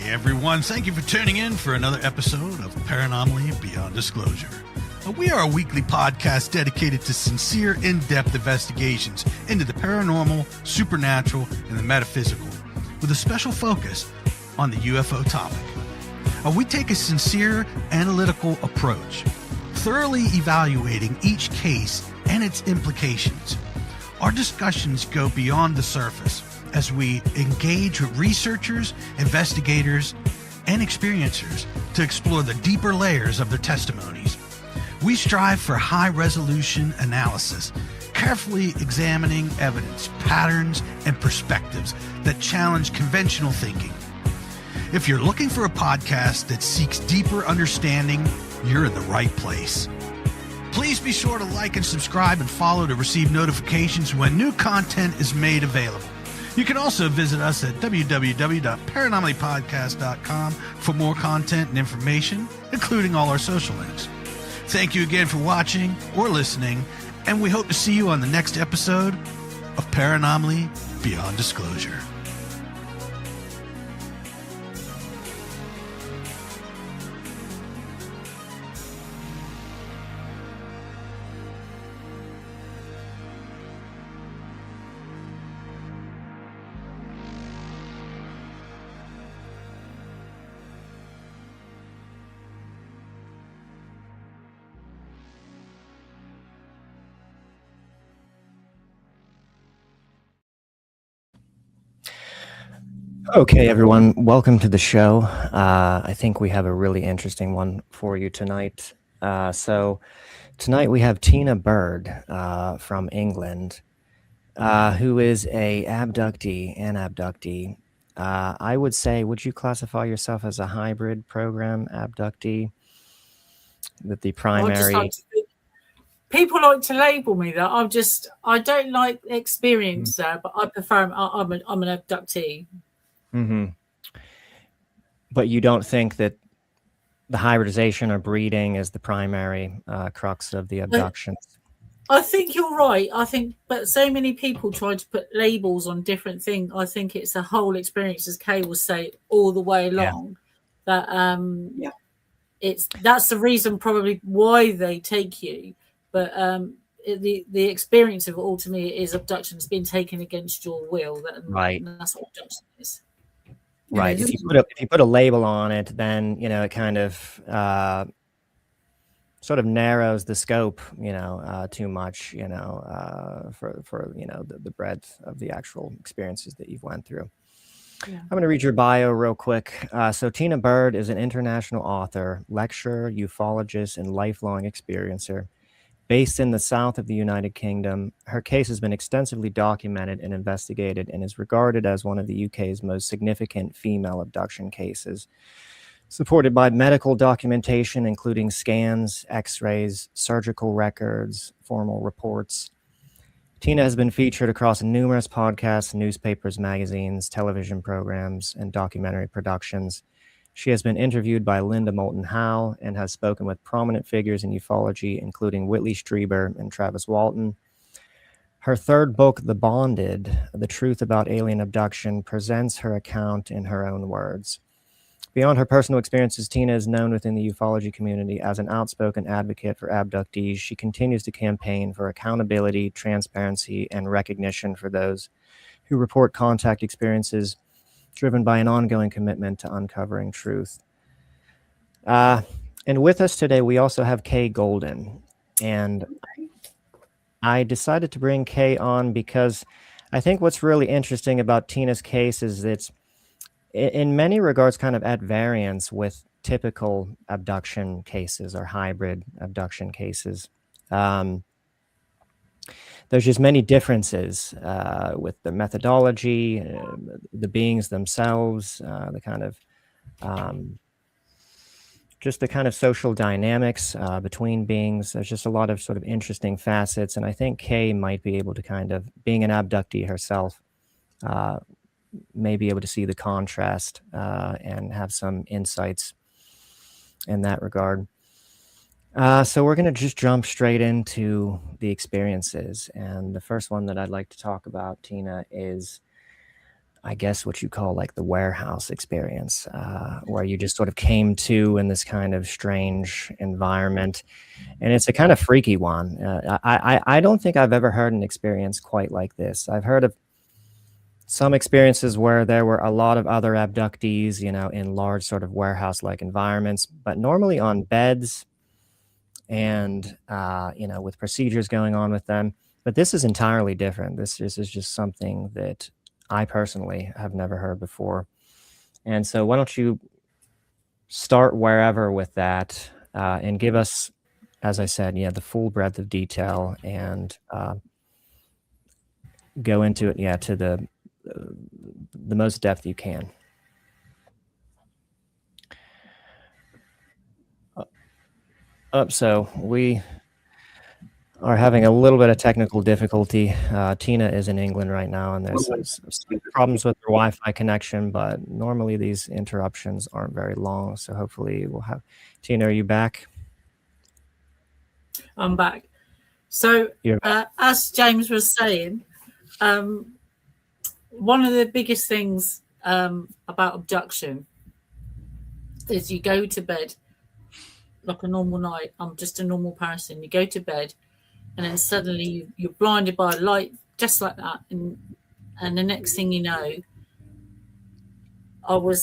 Everyone, thank you for tuning in for another episode of Paranomaly Beyond Disclosure. We are a weekly podcast dedicated to sincere, in-depth investigations into the paranormal, supernatural, and the metaphysical, with a special focus on the UFO topic. We take a sincere, analytical approach, thoroughly evaluating each case and its implications. Our discussions go beyond the surface as we engage with researchers, investigators, and experiencers to explore the deeper layers of their testimonies. We strive for high-resolution analysis, carefully examining evidence, patterns, and perspectives that challenge conventional thinking. If you're looking for a podcast that seeks deeper understanding, you're in the right place. Please be sure to like and subscribe and follow to receive notifications when new content is made available. You can also visit us at www.paranomalypodcast.com for more content and information, including all our social links. Thank you again for watching or listening, and we hope to see you on the next episode of Paranomaly Beyond Disclosure. Okay, everyone, welcome to the show. I think we have a really interesting one for you tonight. So tonight we have Tina Bird from England, who is a abductee and abductee. I would say, would you classify yourself as a hybrid program abductee? That the primary... People like to label me that. I don't like experience there, but I prefer, I'm an abductee. Mm-hmm. But you don't think that the hybridization or breeding is the primary crux of the abductions? I think you're right. But so many people try to put labels on different things. I think it's a whole experience, as Kay will say, all the way along. Yeah. That that's the reason probably why they take you. But the experience of it all to me is abduction. It's been taken against your will. Right. And that's what abduction is. Right. If you put a label on it, then it kind of sort of narrows the scope, too much, for the breadth of the actual experiences that you've went through. Yeah. I'm going to read your bio real quick. So Tina Bird is an international author, lecturer, ufologist, and lifelong experiencer. Based in the south of the United Kingdom, her case has been extensively documented and investigated and is regarded as one of the UK's most significant female abduction cases, supported by medical documentation, including scans, x-rays, surgical records, formal reports. Tina has been featured across numerous podcasts, newspapers, magazines, television programs, and documentary productions. She has been interviewed by Linda Moulton Howe and has spoken with prominent figures in ufology, including Whitley Strieber and Travis Walton. Her third book, The Bonded, The Truth About Alien Abduction, presents her account in her own words. Beyond her personal experiences, Tina is known within the ufology community as an outspoken advocate for abductees. She continues to campaign for accountability, transparency, and recognition for those who report contact experiences, driven by an ongoing commitment to uncovering truth. And with us today, we also have Kay Golden. And I decided to bring Kay on because I think what's really interesting about Tina's case is it's in many regards kind of at variance with typical abduction cases or hybrid abduction cases. There's just many differences with the methodology, the beings themselves, the kind of social dynamics between beings. There's just a lot of sort of interesting facets, and I think Kay might be able to kind of, being an abductee herself, may be able to see the contrast and have some insights in that regard. So we're going to just jump straight into the experiences. And the first one that I'd like to talk about, Tina, is I guess what you call like the warehouse experience, where you just sort of came to in this kind of strange environment. And it's a kind of freaky one. I don't think I've ever heard an experience quite like this. I've heard of some experiences where there were a lot of other abductees, in large sort of warehouse-like environments, but normally on beds and, with procedures going on with them. But this is entirely different. This is just something that I personally have never heard before. And so why don't you start wherever with that, and give us, as I said, the full breadth of detail, and go into it, to the most depth you can. So we are having a little bit of technical difficulty. Tina is in England right now, and there's some problems with her Wi-Fi connection, but normally these interruptions aren't very long, so hopefully we'll have... Tina, are you back? I'm back. So as James was saying, one of the biggest things about abduction is you go to bed like a normal night. I'm just a normal person. You go to bed, and then suddenly you're blinded by a light, just like that. And the next thing you know, I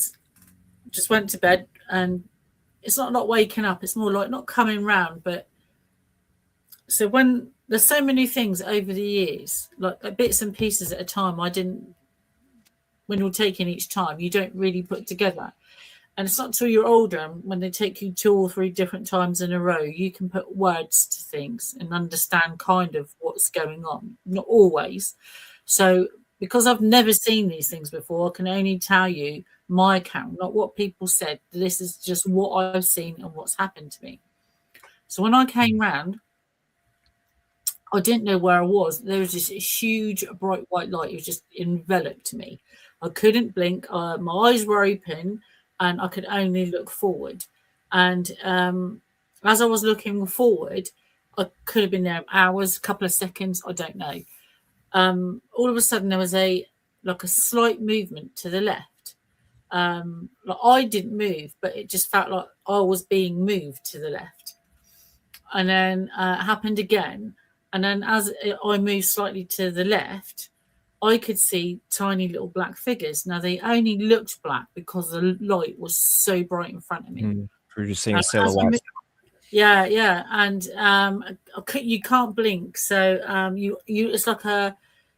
just went to bed, and it's not waking up. It's more like not coming round. But so when there's so many things over the years, like bits and pieces at a time, when you're taking each time, you don't really put together. And it's not until you're older, when they take you 2 or 3 different times in a row, you can put words to things and understand kind of what's going on. Not always. So because I've never seen these things before, I can only tell you my account, not what people said. This is just what I've seen and what's happened to me. So when I came round, I didn't know where I was. There was this huge bright white light. It was just enveloped me. I couldn't blink. My eyes were open, and I could only look forward. And as I was looking forward, I could have been there hours, a couple of seconds, I don't know. All of a sudden, there was a slight movement to the left. I didn't move, but it just felt like I was being moved to the left. And then it happened again. And then as I moved slightly to the left, I could see tiny little black figures. Now, they only looked black because the light was so bright in front of me. We're just seeing silhouettes. Yeah. And you can't blink. So it's like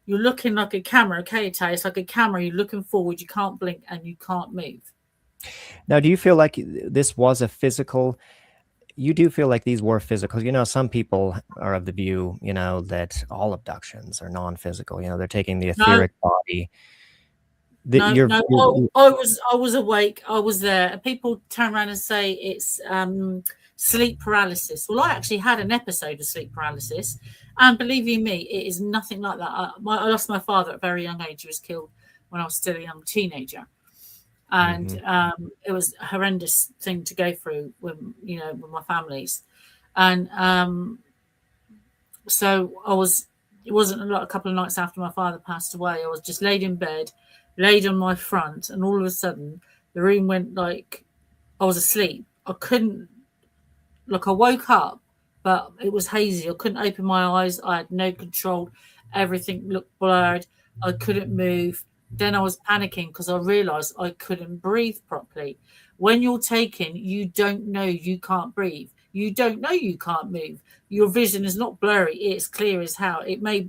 you're looking like a camera. Okay, it's like a camera. You're looking forward. You can't blink and you can't move. Now, do you feel like this was a physical... You do feel like these were physical? Some people are of the view, that all abductions are non-physical. They're taking the etheric body. I was awake. I was there. People turn around and say it's sleep paralysis. Well, I actually had an episode of sleep paralysis, and believe you me, it is nothing like that. I lost my father at a very young age. He was killed when I was still a young teenager. And it was a horrendous thing to go through with my families. And so it wasn't a couple of nights after my father passed away. I was just laid in bed, laid on my front, and all of a sudden the room went like I was asleep. I woke up, but it was hazy. I couldn't open my eyes. I had no control. Everything looked blurred. I couldn't move. Then I was panicking because I realized I couldn't breathe properly. When you're taken, you don't know you can't breathe. You don't know you can't move. Your vision is not blurry. It's clear as hell. It may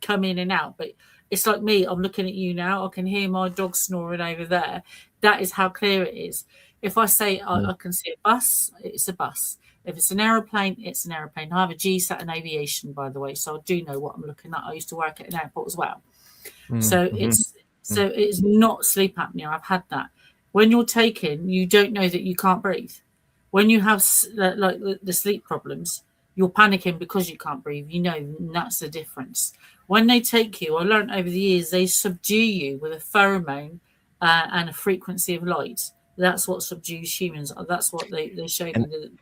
come in and out, but it's like me. I'm looking at you now. I can hear my dog snoring over there. That is how clear it is. If I say I can see a bus, it's a bus. If it's an aeroplane, it's an aeroplane. I have a GSAT in aviation, by the way, so I do know what I'm looking at. I used to work at an airport as well. So it's not sleep apnea. I've had that. When you're taken, you don't know that you can't breathe. When you have the sleep problems, you're panicking because you can't breathe. And that's the difference. When they take you, I learned over the years, they subdue you with a pheromone and a frequency of light. That's what subdues humans. That's what they show me.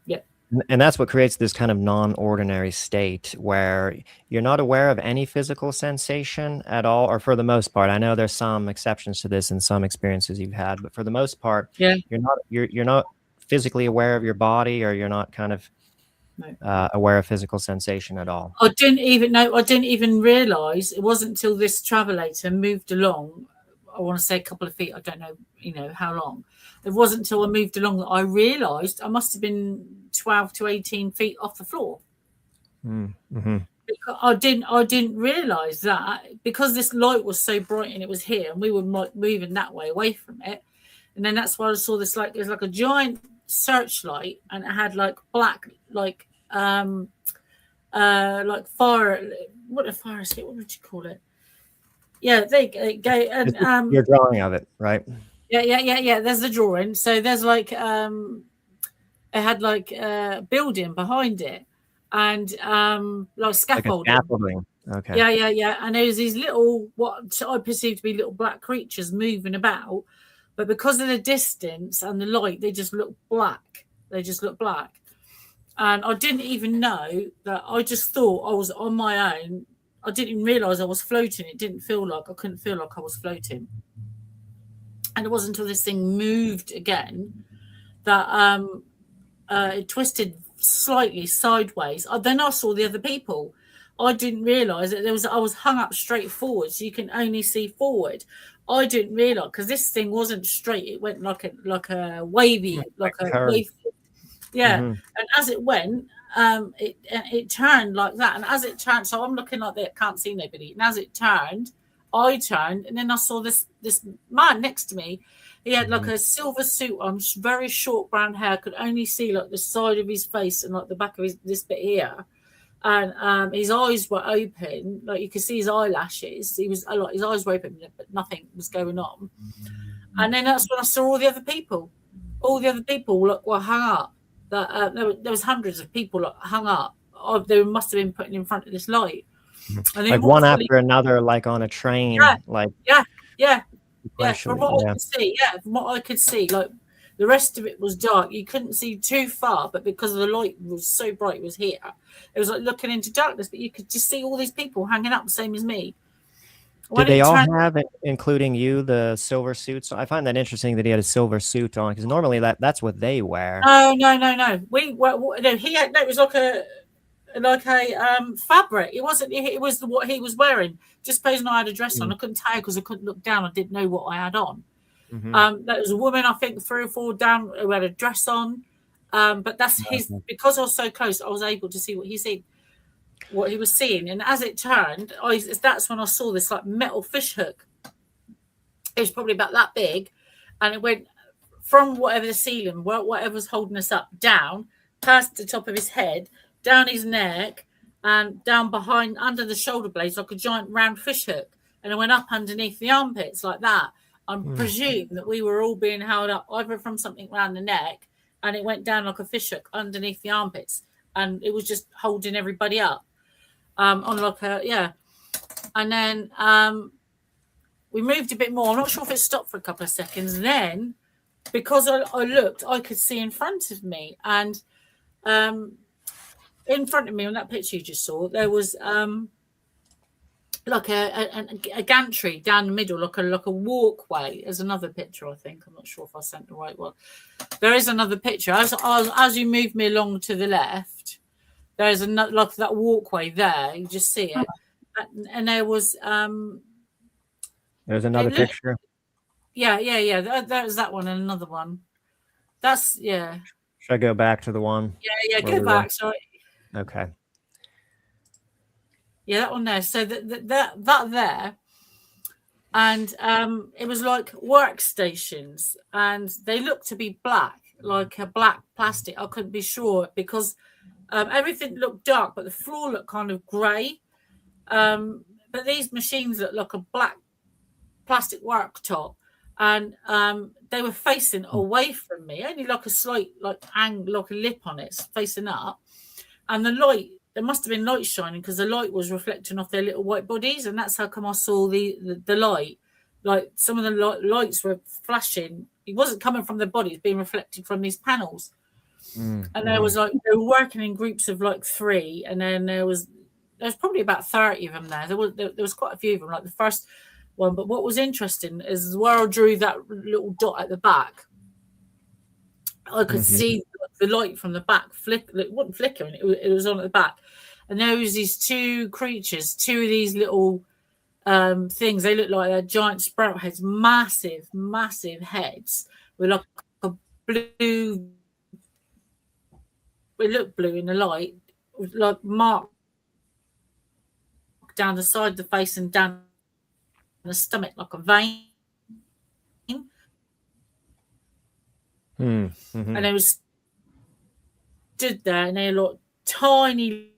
Yeah. And that's what creates this kind of non-ordinary state where you're not aware of any physical sensation at all, or for the most part. I know there's some exceptions to this in some experiences you've had, but for the most part, Yeah. you're not physically aware of your body, or you're not kind of aware of physical sensation at all. I didn't even realize it wasn't until this travelator moved along. I want to say a couple of feet. I don't know, how long. It wasn't until I moved along that I realized I must have been 12 to 18 feet off the floor. Mm-hmm. I didn't realize that, because this light was so bright and it was here, and we were moving that way away from it. And then that's why I saw this, like, it was like a giant searchlight, and it had like black, like fire. What a fire escape? What would you call it? Yeah, there you go. And your drawing of it, right? Yeah. There's the drawing. So there's like it had like a building behind it, and like scaffolding. Like a scaffolding. Okay. Yeah. And there was these little, what I perceived to be little black creatures moving about, but because of the distance and the light, they just look black. And I didn't even know that. I just thought I was on my own. I didn't even realize I was floating. I couldn't feel like I was floating. And it wasn't until this thing moved again that it twisted slightly sideways. Then I saw the other people. I didn't realize that I was hung up straight forward, so you can only see forward. I didn't realize, because this thing wasn't straight. It went like a wavy, like a wave. Yeah. Mm-hmm. And as it went, it turned like that. And as it turned, so I'm looking like that, can't see nobody. And as it turned, I turned, and then I saw this man next to me. He had like a silver suit on, very short brown hair. Could only see like the side of his face and like the back of this bit here. And his eyes were open, like you could see his eyelashes. His eyes were open, but nothing was going on. And then that's when I saw all the other people. All the other people were hung up. There was hundreds of people hung up. They must have been put in front of this light. And like one after another, like on a train. Yeah. From what I could see, like the rest of it was dark. You couldn't see too far, but because the light was so bright, it was here. It was like looking into darkness, but you could just see all these people hanging up, the same as me. Did they all have, including you, the silver suits? I find that interesting that he had a silver suit on, because normally that's what they wear. No. It was like a fabric. It wasn't. It was what he was wearing. Just supposing I had a dress on, I couldn't tell because I couldn't look down. I didn't know what I had on. There was a woman, I think 3 or 4 down, who had a dress on. But that's his. Because I was so close, I was able to see what he was seeing. And as it turned, that's when I saw this like metal fish hook. It was probably about that big, and it went from whatever the ceiling, whatever was holding us up, down past the top of his head, down his neck, and down behind, under the shoulder blades, like a giant round fish hook. And it went up underneath the armpits like that. I presume that we were all being held up either from something around the neck, and it went down like a fish hook underneath the armpits. And it was just holding everybody up. On like a, and then we moved a bit more. I'm not sure if it stopped for a couple of seconds. And then, because I looked, I could see in front of me, and in front of me on that picture you just saw, there was like a gantry down the middle, like a walkway. There's another picture, I think. I'm not sure if I sent the right one. There is another picture. As you move me along to the left, there's another, like that walkway there. You just see it. And there was there's another picture. Yeah. There's that one and another one. That's Should I go back to the one? Yeah. Go back. Sorry. Okay. Yeah, that one there. So that there, and it was like workstations, and they looked to be black, like a black plastic. I couldn't be sure because everything looked dark, but the floor looked kind of grey. But these machines looked like a black plastic worktop, and they were facing away from me, only like a slight like angle, like a lip on it, facing up, and the light. There must have been light shining because the light was reflecting off their little white bodies, and that's how come I saw the light. Like some of the lights were flashing. It wasn't coming from their bodies, being reflected from these panels. And there was like, they were working in groups of like 3, and then there's probably about 30 of them there. There was quite a few of them, like the first one. But what was interesting is where I drew that little dot at the back, I could see the light from the back it wasn't flickering, it was on at the back. And there was these 2 creatures, 2 of these little things. They look like they're giant sprout heads, massive heads with like a blue, it looked blue in the light, with like mark down the side of the face and down the stomach like a vein. And it was stood there, and they were like tiny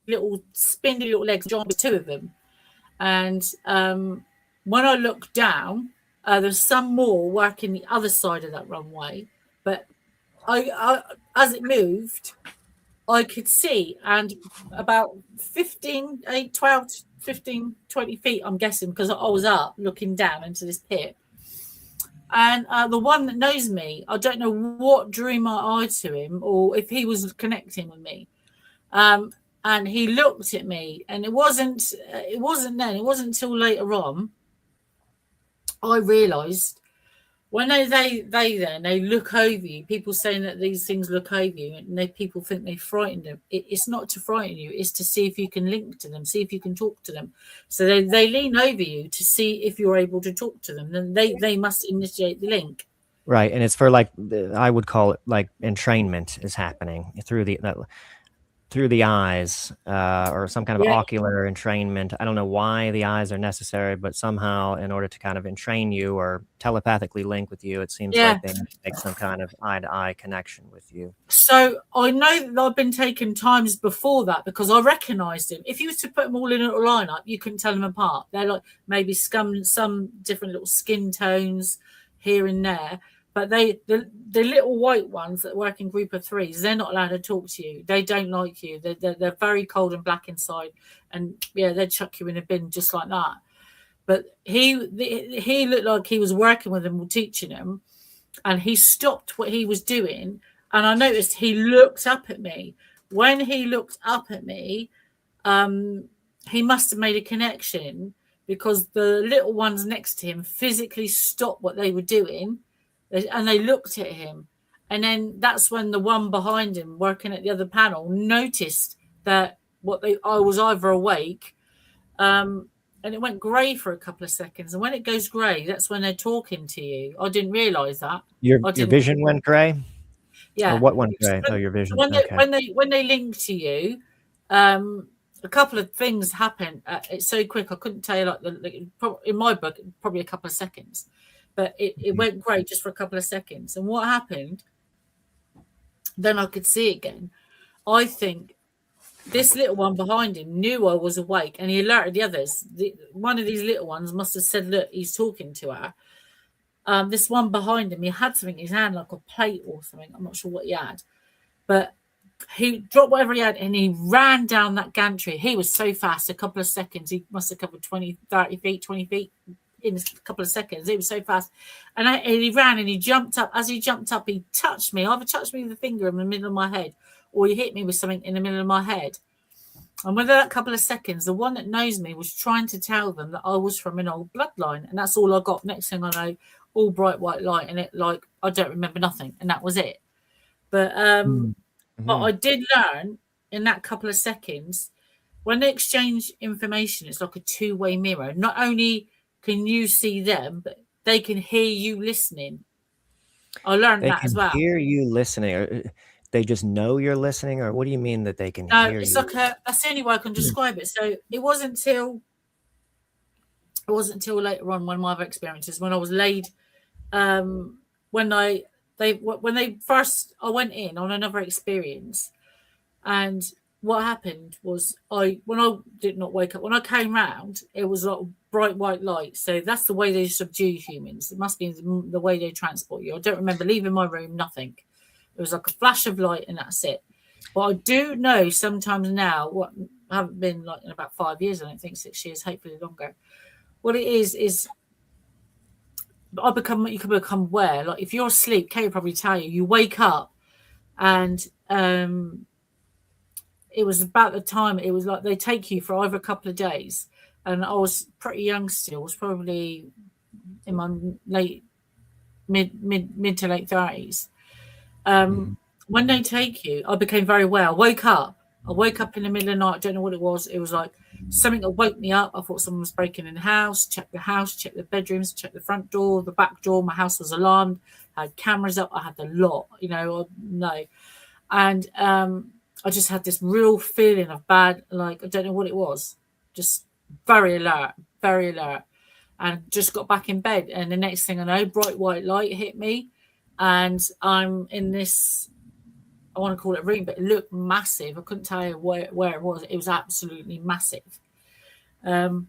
little spindly little legs, giant, 2 of them. And when I looked down, there's some more working the other side of that runway, but I as it moved, I could see, and about 15, 8, 12, 15, 20 feet, I'm guessing, because I was up looking down into this pit. And the one that knows me, I don't know what drew my eye to him, or if he was connecting with me. And he looked at me, and it wasn't until later on I realised when they look over you, people saying that these things look over you, and people think they frighten them. It's not to frighten you, it's to see if you can link to them, see if you can talk to them. So they lean over you to see if you're able to talk to them. Then they must initiate the link. Right, and it's for like, I would call it like entrainment is happening through the eyes, or some kind of ocular entrainment. I don't know why the eyes are necessary, but somehow in order to kind of entrain you or telepathically link with you, it seems like they make some kind of eye-to-eye connection with you. So I know that I've been taken times before that, because I recognised him. If you was to put them all in a little lineup, you couldn't tell them apart. They're like maybe some different little skin tones here and there. But the little white ones that work in group of 3s, they're not allowed to talk to you. They don't like you. They're very cold and black inside, and they'd chuck you in a bin just like that. But he looked like he was working with them or teaching them, and he stopped what he was doing, and I noticed he looked up at me. When he looked up at me, he must have made a connection, because the little ones next to him physically stopped what they were doing. And they looked at him, and then that's when the one behind him working at the other panel noticed that I was either awake, and it went grey for a couple of seconds. And when it goes grey, that's when they're talking to you. I didn't realise that. Your vision went grey? Yeah. Or what went grey? Oh, your vision. When they link to you, a couple of things happen. It's so quick, I couldn't tell you. In my book, probably a couple of seconds. But it went great just for a couple of seconds. And what happened, then I could see again. I think this little one behind him knew I was awake, and he alerted the others. One of these little ones must have said, look, he's talking to her. This one behind him, he had something in his hand, like a plate or something. I'm not sure what he had. But he dropped whatever he had, and he ran down that gantry. He was so fast, a couple of seconds. He must have covered 20 feet. In a couple of seconds. It was so fast. And he ran, and he jumped up. As he jumped up, he touched me. Either touched me with a finger in the middle of my head, or he hit me with something in the middle of my head. And within that couple of seconds, the one that knows me was trying to tell them that I was from an old bloodline. And that's all I got. Next thing I know, all bright white light, and it like I don't remember nothing. And that was it. But but I did learn in that couple of seconds, when they exchange information, it's like a two-way mirror. Not only can you see them, but they can hear you listening. I learned that as well. They can hear you listening. Or they just know you're listening, or what do you mean that they can hear you? It's like that's the only way I can describe it. So it wasn't until later on, one of my other experiences, when I was laid, when I went in on another experience, and what happened was when I did not wake up, when I came round, it was like bright white light. So that's the way they subdue humans. It must be the way they transport you. I don't remember leaving my room, nothing. It was like a flash of light, and that's it. But I do know sometimes now, what I haven't been like in about 5 years, I don't think 6 years, hopefully longer. What it is you can become aware. Like if you're asleep, Kay will probably tell you, you wake up And it was about the time, it was like they take you for over a couple of days. And I was pretty young still, I was probably in my mid to late 30s. When they take you, I became very well. I woke up in the middle of the night. I don't know what it was. It was like something that woke me up. I thought someone was breaking in the house. Check the bedrooms, check the front door, the back door. My house was alarmed. I had cameras up. I had the lot, no. And I just had this real feeling of bad, like, I don't know what it was. Just very alert. And just got back in bed. And the next thing I know, bright white light hit me. And I'm in this, I want to call it a room, but it looked massive. I couldn't tell you where it was. It was absolutely massive. And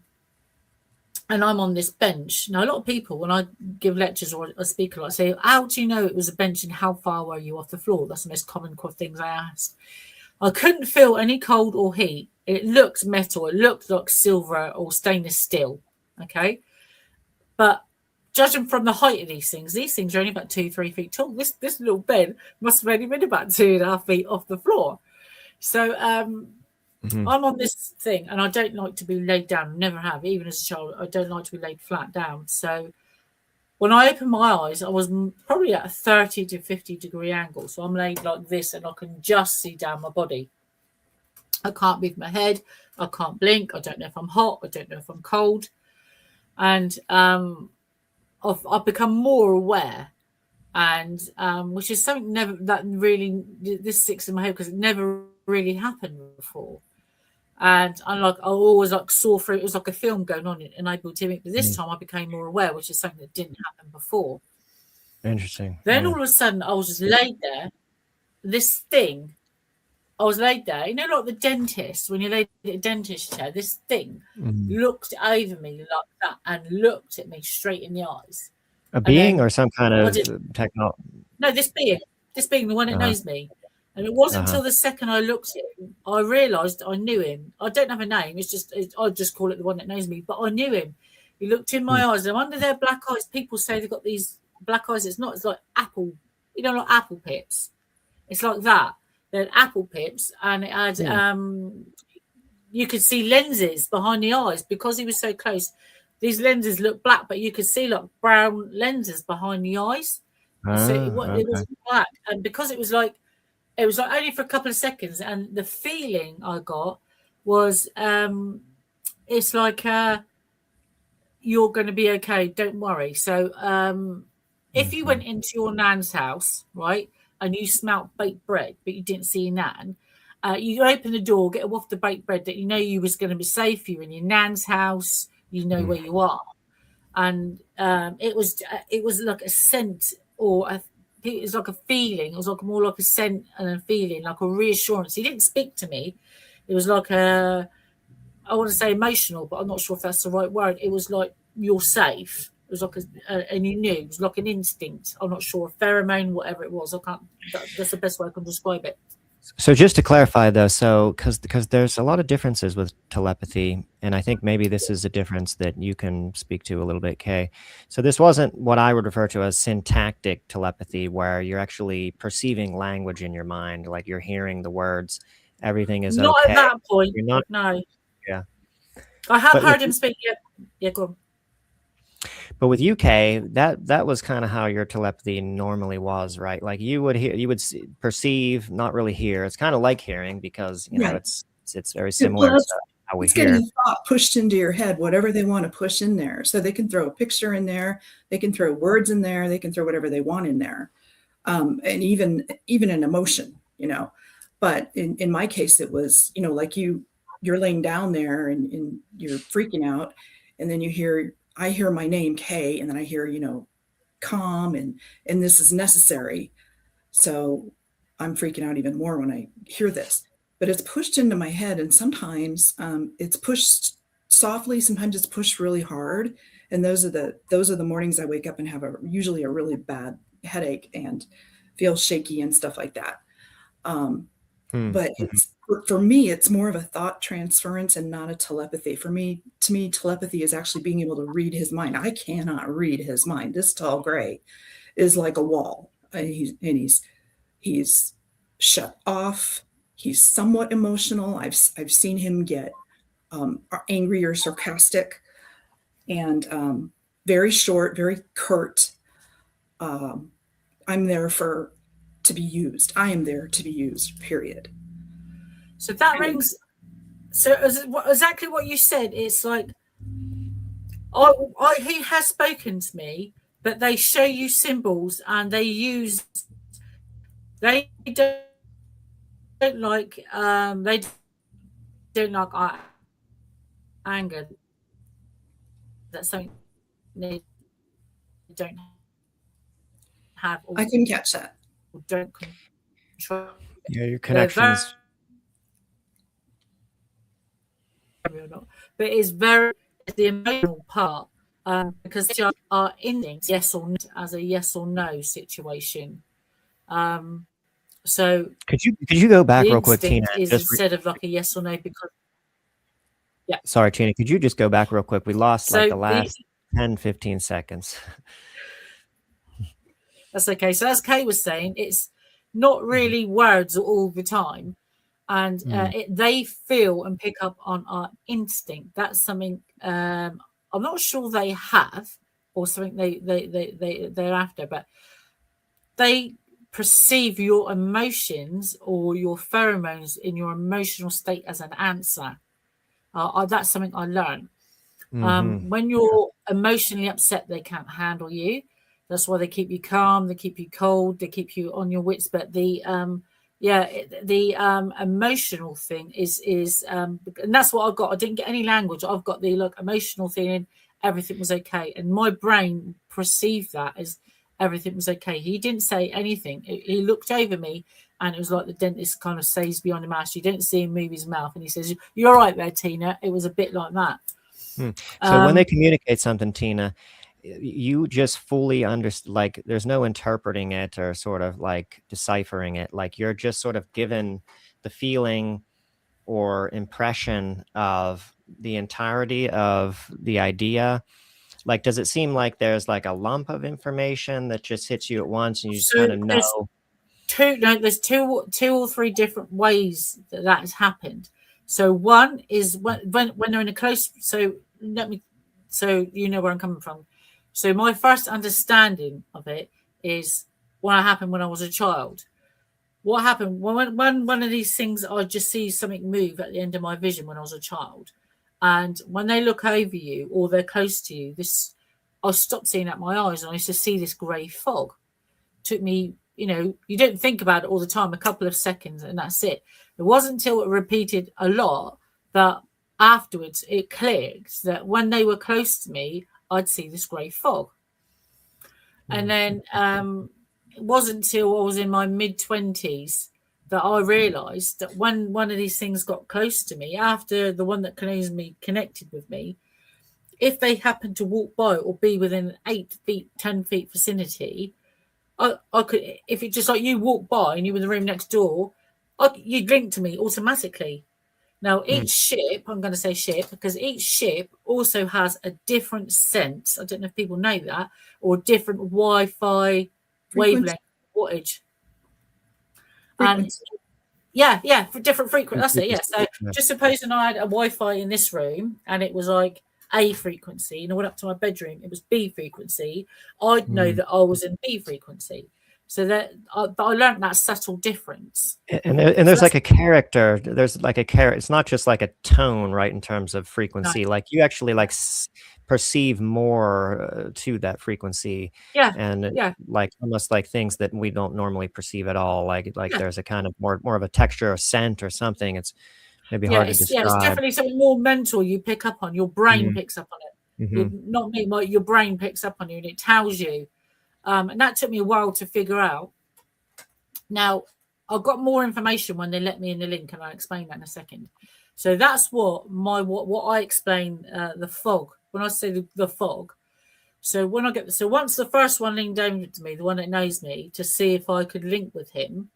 I'm on this bench. Now, a lot of people, when I give lectures or I speak a lot, say, how do you know it was a bench and how far were you off the floor? That's the most common things I ask. I couldn't feel any cold or heat. It looked metal. It looked like silver or stainless steel. Okay. But judging from the height of these things are only about 2-3 feet tall. This little bed must have only been about 2.5 feet off the floor. So I'm on this thing, and I don't like to be laid down. Never have, even as a child. I don't like to be laid flat down. So when I opened my eyes, I was probably at a 30 to 50 degree angle. So I'm laid like this, and I can just see down my body. I can't move my head. I can't blink. I don't know if I'm hot. I don't know if I'm cold. And I've become more aware, and which is something this sticks in my head because it never really happened before. And I always saw through, it was like a film going on and able to me, but this time I became more aware, which is something that didn't happen before. Interesting. Then all of a sudden I was just laid there. This thing, I was laid there, like the dentist, when you lay in a dentist chair, this thing looked over me like that and looked at me straight in the eyes. A being or some kind of technology? No, this being, the one that knows me. And it wasn't until the second I looked at him, I realised I knew him. I don't have a name. I just call it the one that knows me, but I knew him. He looked in my eyes, and under their black eyes, people say they've got these black eyes. It's like apple, like apple pips. It's like that. They're apple pips, and it had you could see lenses behind the eyes because he was so close. These lenses look black, but you could see like brown lenses behind the eyes. It was black, and because it was like only for a couple of seconds, and the feeling I got was it's like you're going to be okay, don't worry. So if you went into your nan's house, right, and you smelt baked bread, but you didn't see your nan, you open the door, get a waft of baked bread that you was going to be safe. You're in your nan's house, where you are. And it was like a scent it was like a feeling. It was like more like a scent and a feeling, like a reassurance. He didn't speak to me. It was like I want to say emotional, but I'm not sure if that's the right word. It was like, you're safe. It was like and you knew. It was like an instinct. I'm not sure, a pheromone, whatever it was. That's the best way I can describe it. So just to clarify, though, because there's a lot of differences with telepathy, and I think maybe this is a difference that you can speak to a little bit, Kay. So this wasn't what I would refer to as syntactic telepathy, where you're actually perceiving language in your mind, like you're hearing the words. Everything is not okay. At that point. You're not. No. Yeah. I have heard him speak. Yeah, go on. But with UK, that was kind of how your telepathy normally was, right? Like you would hear, perceive, not really hear. It's kind of like hearing because it's very similar to how we hear. Getting a thought pushed into your head, whatever they want to push in there. So they can throw a picture in there, they can throw words in there, they can throw whatever they want in there, and even an emotion, But in my case, it was like you're laying down there and you're freaking out, and then I hear my name, Kay, and then I hear, calm and this is necessary. So I'm freaking out even more when I hear this, but it's pushed into my head. And sometimes it's pushed softly. Sometimes it's pushed really hard. And those are the mornings I wake up and have usually a really bad headache and feel shaky and stuff like that. But for me, it's more of a thought transference and not a telepathy. To me, telepathy is actually being able to read his mind. I cannot read his mind. This tall gray is like a wall, and he's shut off. He's somewhat emotional. I've seen him get angry or sarcastic, and very short, very curt. I'm there to be used. I am there to be used, period. So that rings. So exactly what you said. It's like, he has spoken to me, but they show you symbols and they don't like our anger. That's something they don't have. I couldn't catch that. Don't control. Yeah, your connections. But it's the emotional part, because our instincts, yes or no, as a yes or no situation. So could you go back real quick, Tina? Is instead of like a yes or no, because sorry, Tina, could you just go back real quick? We lost like the last 10-15 seconds. That's okay. So as Kay was saying, it's not really words all the time, and they feel and pick up on our instinct. That's something I'm not sure they have, or something they're after, but they perceive your emotions or your pheromones in your emotional state as an answer. That's something I learned. When you're emotionally upset, they can't handle you. That's why they keep you calm, they keep you cold, they keep you on your wits. But the emotional thing is and that's what I got. I didn't get any language. I've got the emotional thing, and everything was okay. And my brain perceived that as everything was okay. He didn't say anything. He looked over me, and it was like the dentist kind of says beyond the mask. You don't see him move his mouth, and he says, "You're all right there, Tina." It was a bit like that. So when they communicate something, Tina, you just fully understand, like there's no interpreting it or sort of like deciphering it. Like you're just sort of given the feeling or impression of the entirety of the idea. Like, does it seem like there's like a lump of information that just hits you at once and you just kind of know? There's two or three different ways that has happened. So one is when they're in a close. So you know where I'm coming from. So my first understanding of it is what happened when I was a child. What happened when one of these things, I just see something move at the end of my vision when I was a child, and when they look over you or they're close to you, I stopped seeing at my eyes and I used to see this grey fog. Took me, you don't think about it all the time, a couple of seconds, and that's it. It wasn't until it repeated a lot that afterwards it clicked that when they were close to me, I'd see this grey fog. And then it wasn't until I was in my mid-20s that I realised that when one of these things got close to me, after the one that connected with me, if they happened to walk by or be within 8 feet, 10 feet vicinity, I could, if it just like you walk by and you were in the room next door, you'd link to me automatically. Now, each ship, I'm going to say ship, because each ship also has a different sense. I don't know if people know that, or different Wi-Fi wavelength wattage. And yeah, for different frequency. That's it. Yeah. So just supposing I had a Wi-Fi in this room and it was like A frequency, and I went up to my bedroom, it was B frequency, I'd know that I was in B frequency. So that but I learned that subtle difference. And there's like a character. There's like a character. It's not just like a tone, right? In terms of frequency, like you actually like perceive more to that frequency. And like almost like things that we don't normally perceive at all. Like there's a kind of more of a texture or scent or something. It's maybe hard to describe. Yeah, it's definitely something more mental. You pick up on. Your brain picks up on it. Not me. Your brain picks up on you, and it tells you. And that took me a while to figure out. Now, I've got more information when they let me in the link, and I'll explain that in a second. So that's what I explain, the fog. When I say the fog, so once the first one leaned over to me, the one that knows me, to see if I could link with him,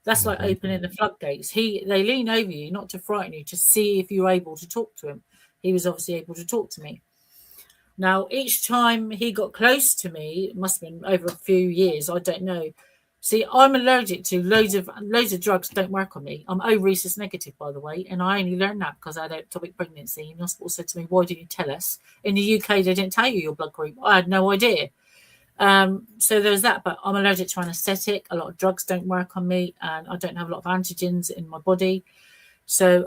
that's like opening the floodgates. They lean over you, not to frighten you, to see if you're able to talk to him. He was obviously able to talk to me. Now, each time he got close to me, it must have been over a few years, I don't know, See, I'm allergic to loads of drugs. Don't work on me. I'm O rhesus negative, by the way, and I only learned that because I had ectopic pregnancy. And the hospital said to me, "Why didn't you tell us?" In the UK, they didn't tell you your blood group. I had no idea. So there's that. But I'm allergic to anesthetic. A lot of drugs don't work on me, and I don't have a lot of antigens in my body. So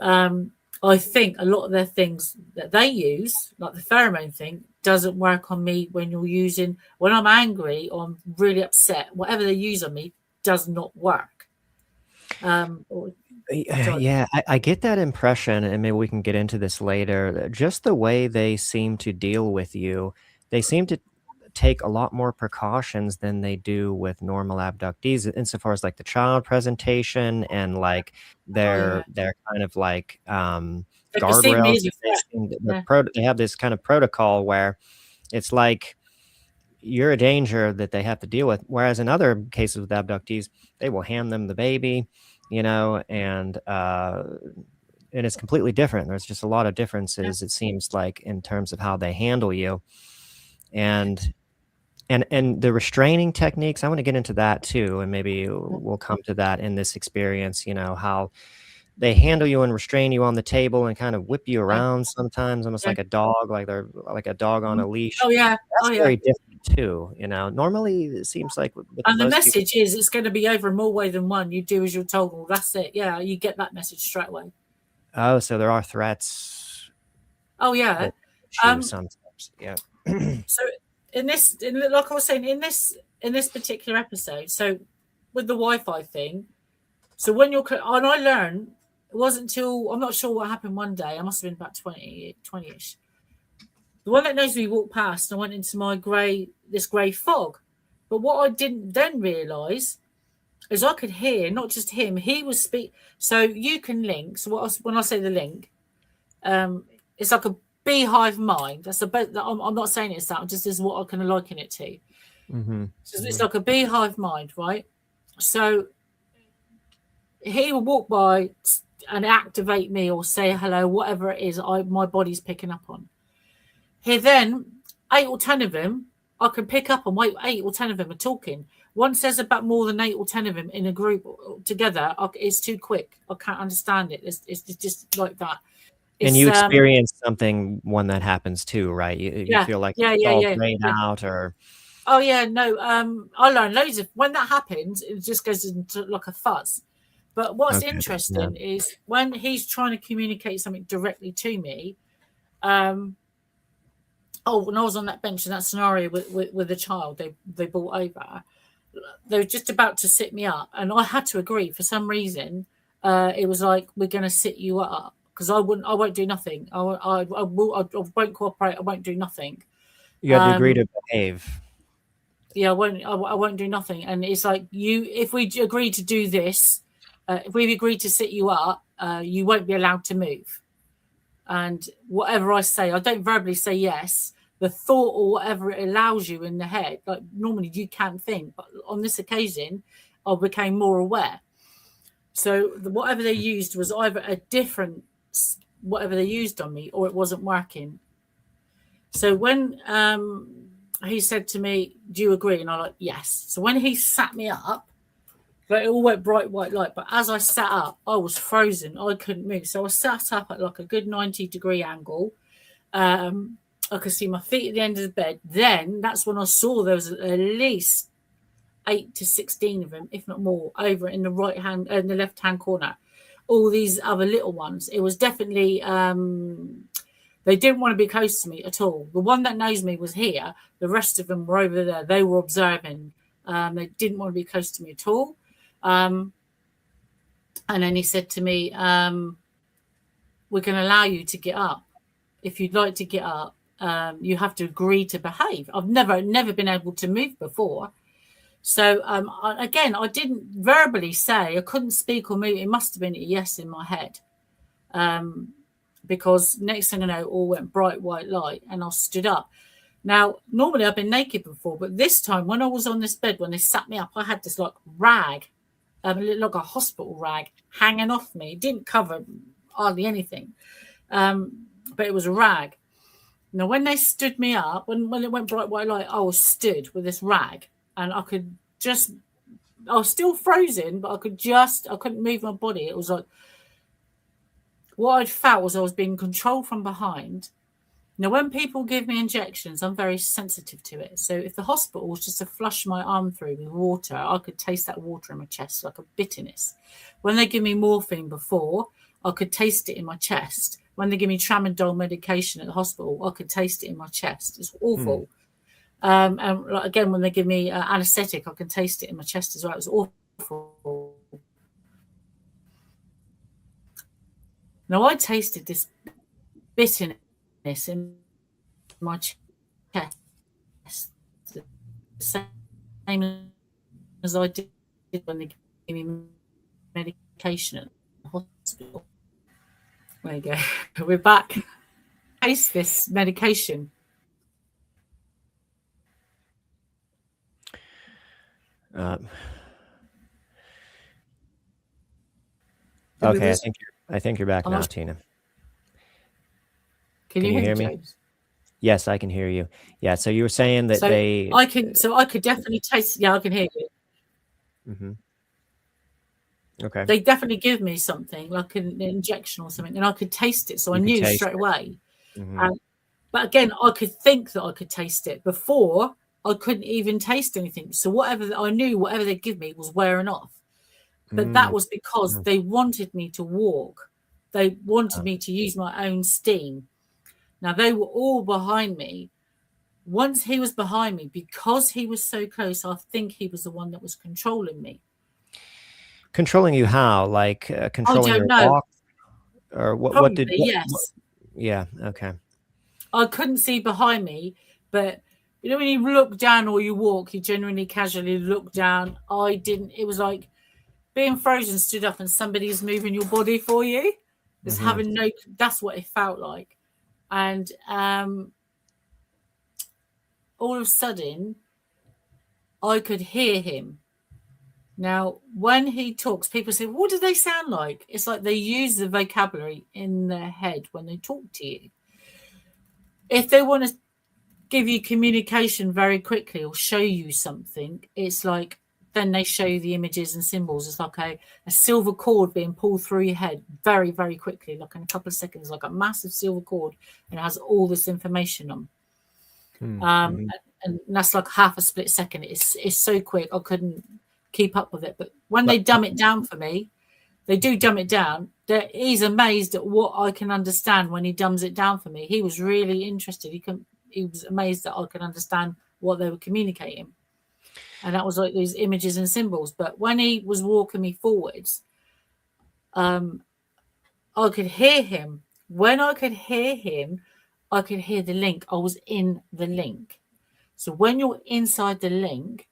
I think a lot of their things that they use, like the pheromone thing, doesn't work on me when I'm angry or I'm really upset. Whatever they use on me does not work. Yeah, I get that impression, and maybe we can get into this later. Just the way they seem to deal with you, they seem to take a lot more precautions than they do with normal abductees, insofar as like the child presentation and like their kind of like They perceive me guardrails. as a threat. They have this kind of protocol where it's like you're a danger that they have to deal with. Whereas in other cases with abductees, they will hand them the baby, and it's completely different. There's just a lot of differences, it seems like, in terms of how they handle you. And the restraining techniques, I want to get into that too, and maybe we'll come to that in this experience, how they handle you and restrain you on the table and kind of whip you around sometimes, almost like a dog, like they're like a dog on a leash. Oh yeah. That's very different too. Normally it seems like with and the message is it's going to be over in more way than one. You do as you're told. Well, that's it. Yeah, you get that message straight away. Oh, so there are threats. Oh yeah. Sometimes. Yeah. So like I was saying, in this particular episode, so with the Wi-Fi thing, so when and I learned, it wasn't until, I'm not sure what happened one day, I must have been about 20-ish. The one that knows me walked past and I went into this grey fog. But what I didn't then realise is I could hear, not just him, he was so you can link, so when I say the link, it's like a beehive mind. That's I'm not saying it's that, just as what I can liken it to. Mm-hmm. So it's like a beehive mind, right? So he will walk by and activate me or say hello, whatever it is my body's picking up on. Here then, 8 or 10 of them, I can pick up on 8 or 10 of them are talking. Once there's about more than 8 or 10 of them in a group together, it's too quick. I can't understand it. It's just like that. And you experience something when that happens too, right? You feel like it's all grayed out, or... Oh yeah, no. I learned loads of when that happens. It just goes into like a fuzz. But what's interesting is when he's trying to communicate something directly to me. When I was on that bench in that scenario with the child they brought over, they were just about to sit me up, and I had to agree for some reason. It was like, we're going to sit you up. Because I won't do nothing. I won't cooperate. I won't do nothing. You had to agree to behave. Yeah, I won't do nothing. And it's like, if we agree to do this, if we agree to sit you up, you won't be allowed to move. And whatever I say, I don't verbally say yes. The thought or whatever it allows you in the head, like normally you can't think, but on this occasion, I became more aware. So whatever they used was either a different whatever they used on me, or it wasn't working. So when he said to me, "Do you agree?" and I'm like, "Yes." So when he sat me up, like, it all went bright white light. But as I sat up, I was frozen. I couldn't move. So I sat up at like a good 90-degree angle. I could see my feet at the end of the bed. Then that's when I saw there was at least 8 to 16 of them, if not more, over in the left-hand corner. All these other little ones. It was definitely, they didn't want to be close to me at all. The one that knows me was here. The rest of them were over there. They were observing. They didn't want to be close to me at all. And then he said to me, we're going to allow you to get up. If you'd like to get up, you have to agree to behave. I've never been able to move before. So, again, I didn't verbally say, I couldn't speak or move. It must have been a yes in my head. Because next thing I know, it all went bright white light and I stood up. Now, normally I've been naked before, but this time when I was on this bed, when they sat me up, I had this like rag, like a hospital rag hanging off me. It didn't cover hardly anything, but it was a rag. Now, when they stood me up, when it went bright white light, I was stood with this rag. And I could just was still frozen, but I couldn't move my body. It was like, what I'd felt was I was being controlled from behind. Now, when people give me injections, I'm very sensitive to it. So if the hospital was just to flush my arm through with water, I could taste that water in my chest, like a bitterness. When they give me morphine before, I could taste it in my chest. When they give me tramadol medication at the hospital, I could taste it in my chest. It's awful. And again, when they give me anesthetic, I can taste it in my chest as well. It was awful. Now, I tasted this bitterness in my chest, the same as I did when they gave me medication at the hospital. There you go. We're back. Taste this medication. Okay, I think you're back now, Tina. Can you hear me? James? Yes, I can hear you. Yeah, so you were saying that I could definitely taste. Yeah, I can hear you. Mm-hmm. Okay. They definitely give me something like an injection or something, and I could taste it, so I knew straight away. Mm-hmm. But again, I could think that I could taste it. Before, I couldn't even taste anything. So whatever they give me was wearing off. But that was because they wanted me to walk. They wanted me to use my own steam. Now, they were all behind me. Once he was behind me, because he was so close, I think he was the one that was controlling me. Controlling you how? Like controlling your walk? Or what? Probably, what did? Yes. Yeah. Okay. I couldn't see behind me, but you know when you look down or you walk, you generally casually look down. I didn't. It was like being frozen, stood up, and somebody's moving your body for you. Just having no. That's what it felt like, and all of a sudden, I could hear him. Now, when he talks, people say, what do they sound like? It's like they use the vocabulary in their head when they talk to you. If they want to give you communication very quickly or show you something, it's like then they show you the images and symbols. It's like a silver cord being pulled through your head very, very quickly, like in a couple of seconds, like a massive silver cord, and it has all this information on. And that's like half a split second. It's so quick, I couldn't keep up with it. But when they dumb it down for me, they do dumb it down. He's amazed at what I can understand when he dumbs it down for me. He was really interested. He was amazed that I could understand what they were communicating. And that was like these images and symbols. But when he was walking me forwards, I could hear him. When I could hear him, I could hear the link. I was in the link. So when you're inside the link,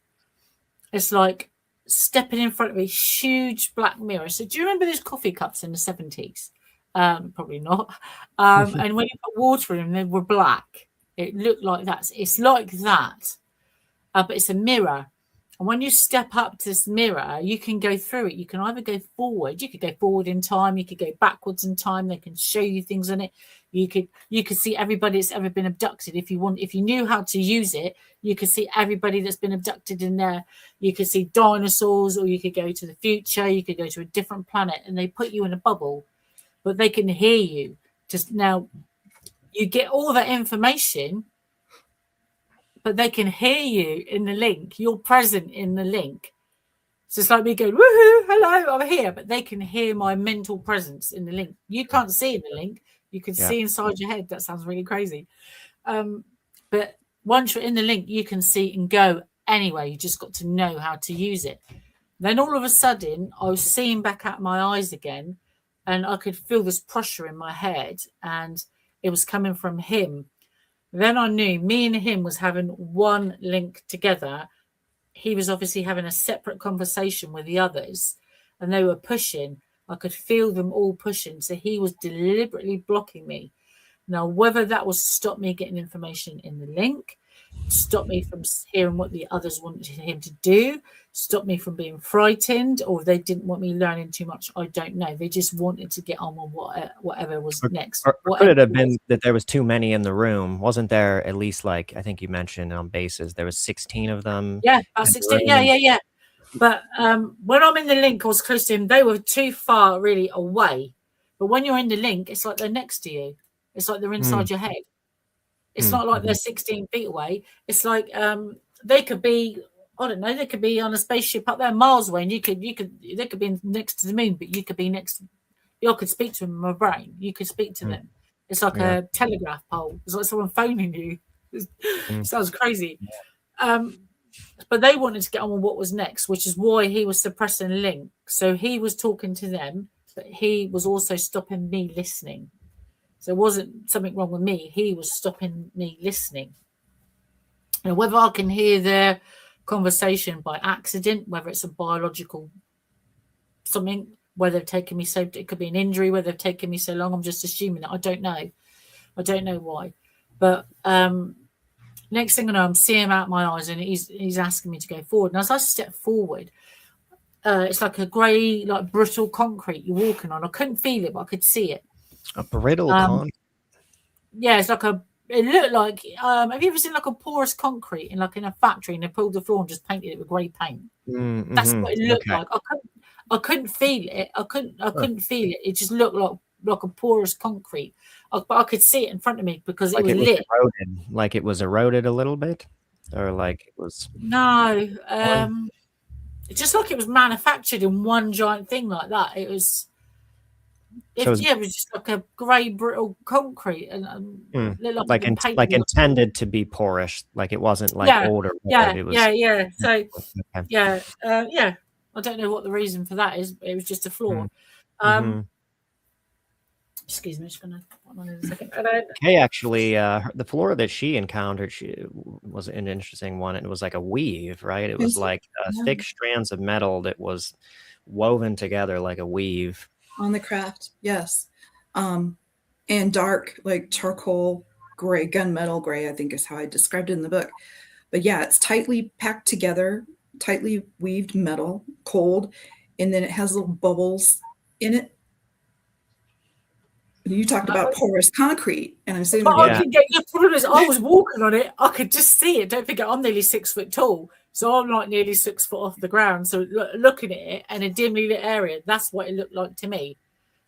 it's like stepping in front of a huge black mirror. So do you remember those coffee cups in the 70s? Probably not. And when you put water in them, they were black. It looked like that. It's like that, but it's a mirror. And when you step up to this mirror, you can go through it. You can either go forward. You could go forward in time. You could go backwards in time. They can show you things on it. You could see everybody that's ever been abducted. If you knew how to use it, you could see everybody that's been abducted in there. You could see dinosaurs, or you could go to the future. You could go to a different planet, and they put you in a bubble, but they can hear you. Just now, you get all that information, but they can hear you in the link. You're present in the link. So it's like me going, woohoo, hello, I'm here. But they can hear my mental presence in the link. You can't see in the link. You can see inside your head. That sounds really crazy. But once you're in the link, you can see and go anywhere. You just got to know how to use it. Then all of a sudden, I was seeing back at my eyes again, and I could feel this pressure in my head, and it was coming from him. Then I knew me and him was having one link together. He was obviously having a separate conversation with the others, and they were pushing. I could feel them all pushing. So he was deliberately blocking me. Now, whether that was to stop me getting information in the link, stop me from hearing what the others wanted him to do, stop me from being frightened, or they didn't want me learning too much, I don't know. They just wanted to get on with whatever was next. Or could it have been that there was too many in the room? Wasn't there at least, like, I think you mentioned on bases, there was 16 of them? Yeah, about 16. Yeah. But when I'm in the link, I was close to him. They were too far, really, away. But when you're in the link, it's like they're next to you. It's like they're inside your head. It's not like they're 16 feet away. It's like they could be, I don't know, they could be on a spaceship up there miles away, and they could be next to the moon, but you could be next. You could speak to them in my brain. You could speak to them. It's like a telegraph pole. It's like someone phoning you. Sounds crazy. But they wanted to get on with what was next, which is why he was suppressing the link. So he was talking to them, but he was also stopping me listening. So it wasn't something wrong with me. He was stopping me listening. And whether I can hear their conversation by accident, whether it's a biological something, whether they've taken me so, it could be an injury, whether they've taken me so long, I'm just assuming that. I don't know why. But next thing I know, I'm seeing him out my eyes, and he's asking me to go forward. And as I step forward, it's like a grey, like brittle concrete you're walking on. I couldn't feel it, but I could see it. A brittle concrete? Yeah, it's like it looked like, have you ever seen like a porous concrete in a factory, and they pulled the floor and just painted it with grey paint? That's what it looked like. I couldn't feel it. I couldn't feel it. It just looked like a porous concrete. But I could see it in front of me because it was lit. Eroded. Like it was eroded a little bit, or like it was. No, just like it was manufactured in one giant thing like that. It was. It was just like a grey brittle concrete, and like intended to be porous. Like it wasn't like old or yeah, it was, yeah. So I don't know what the reason for that is. It was just a flaw. Excuse me, just gonna hold on a second. Kay actually, the flora that she encountered, was an interesting one. It was like a weave, right? It was like thick strands of metal that was woven together like a weave. On the craft, yes. And dark, like charcoal gray, gunmetal gray, I think is how I described it in the book. But yeah, it's tightly packed together, tightly weaved metal, cold, and then it has little bubbles in it. You talked about porous concrete, and I'm saying the problem is I was walking on it. I could just see it. Don't forget, I'm nearly 6 foot tall, so I'm like nearly 6 foot off the ground. So looking at it in a dimly lit area, that's what it looked like to me.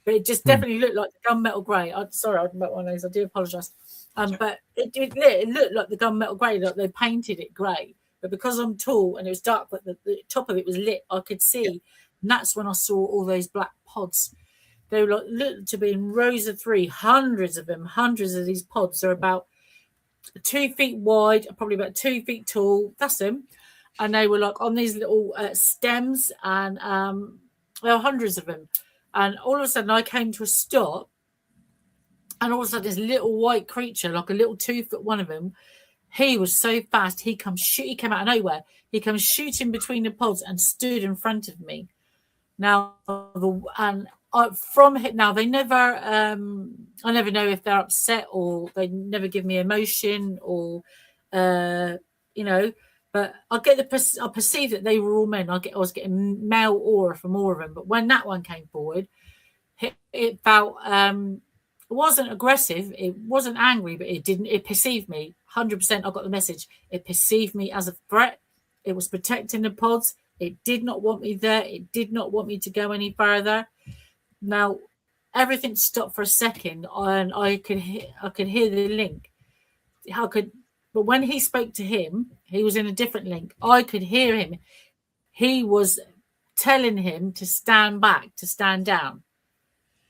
But it just definitely looked like the gunmetal grey. Sorry, I didn't one of those. I do apologise. But it looked like the gunmetal grey, like they painted it grey. But because I'm tall and it was dark, but the top of it was lit, I could see. And that's when I saw all those black pods. They were looked to be in rows of 3, hundreds of them, hundreds of these pods. They're about 2 feet wide, probably about 2 feet tall. That's them. And they were like on these little stems, and there were hundreds of them. And all of a sudden I came to a stop, and all of a sudden this little white creature, like a little 2 foot one of them, he was so fast. He came out of nowhere. He comes shooting between the pods and stood in front of me. Now, from him, now they never, I never know if they're upset or they never give me emotion or, but I perceive that they were all men. I was getting male aura from all of them. But when that one came forward, it felt, it wasn't aggressive. It wasn't angry, but it perceived me 100%. I got the message. It perceived me as a threat. It was protecting the pods. It did not want me there. It did not want me to go any further. Now, everything stopped for a second, and I could hear the link. But when he spoke to him, he was in a different link. I could hear him. He was telling him to stand back, to stand down,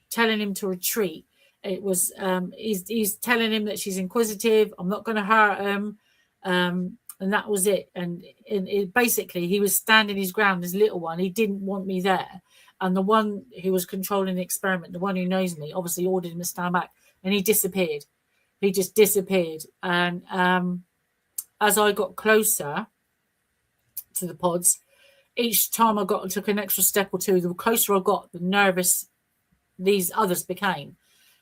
telling him to retreat. It was he's telling him that she's inquisitive. I'm not going to hurt him, and that was it. And it basically, he was standing his ground. This little one, he didn't want me there. And the one who was controlling the experiment, the one who knows me, obviously ordered him to stand back, and he disappeared. He just disappeared. And as I got closer to the pods, each time I took an extra step or two, the closer I got, the nervous these others became.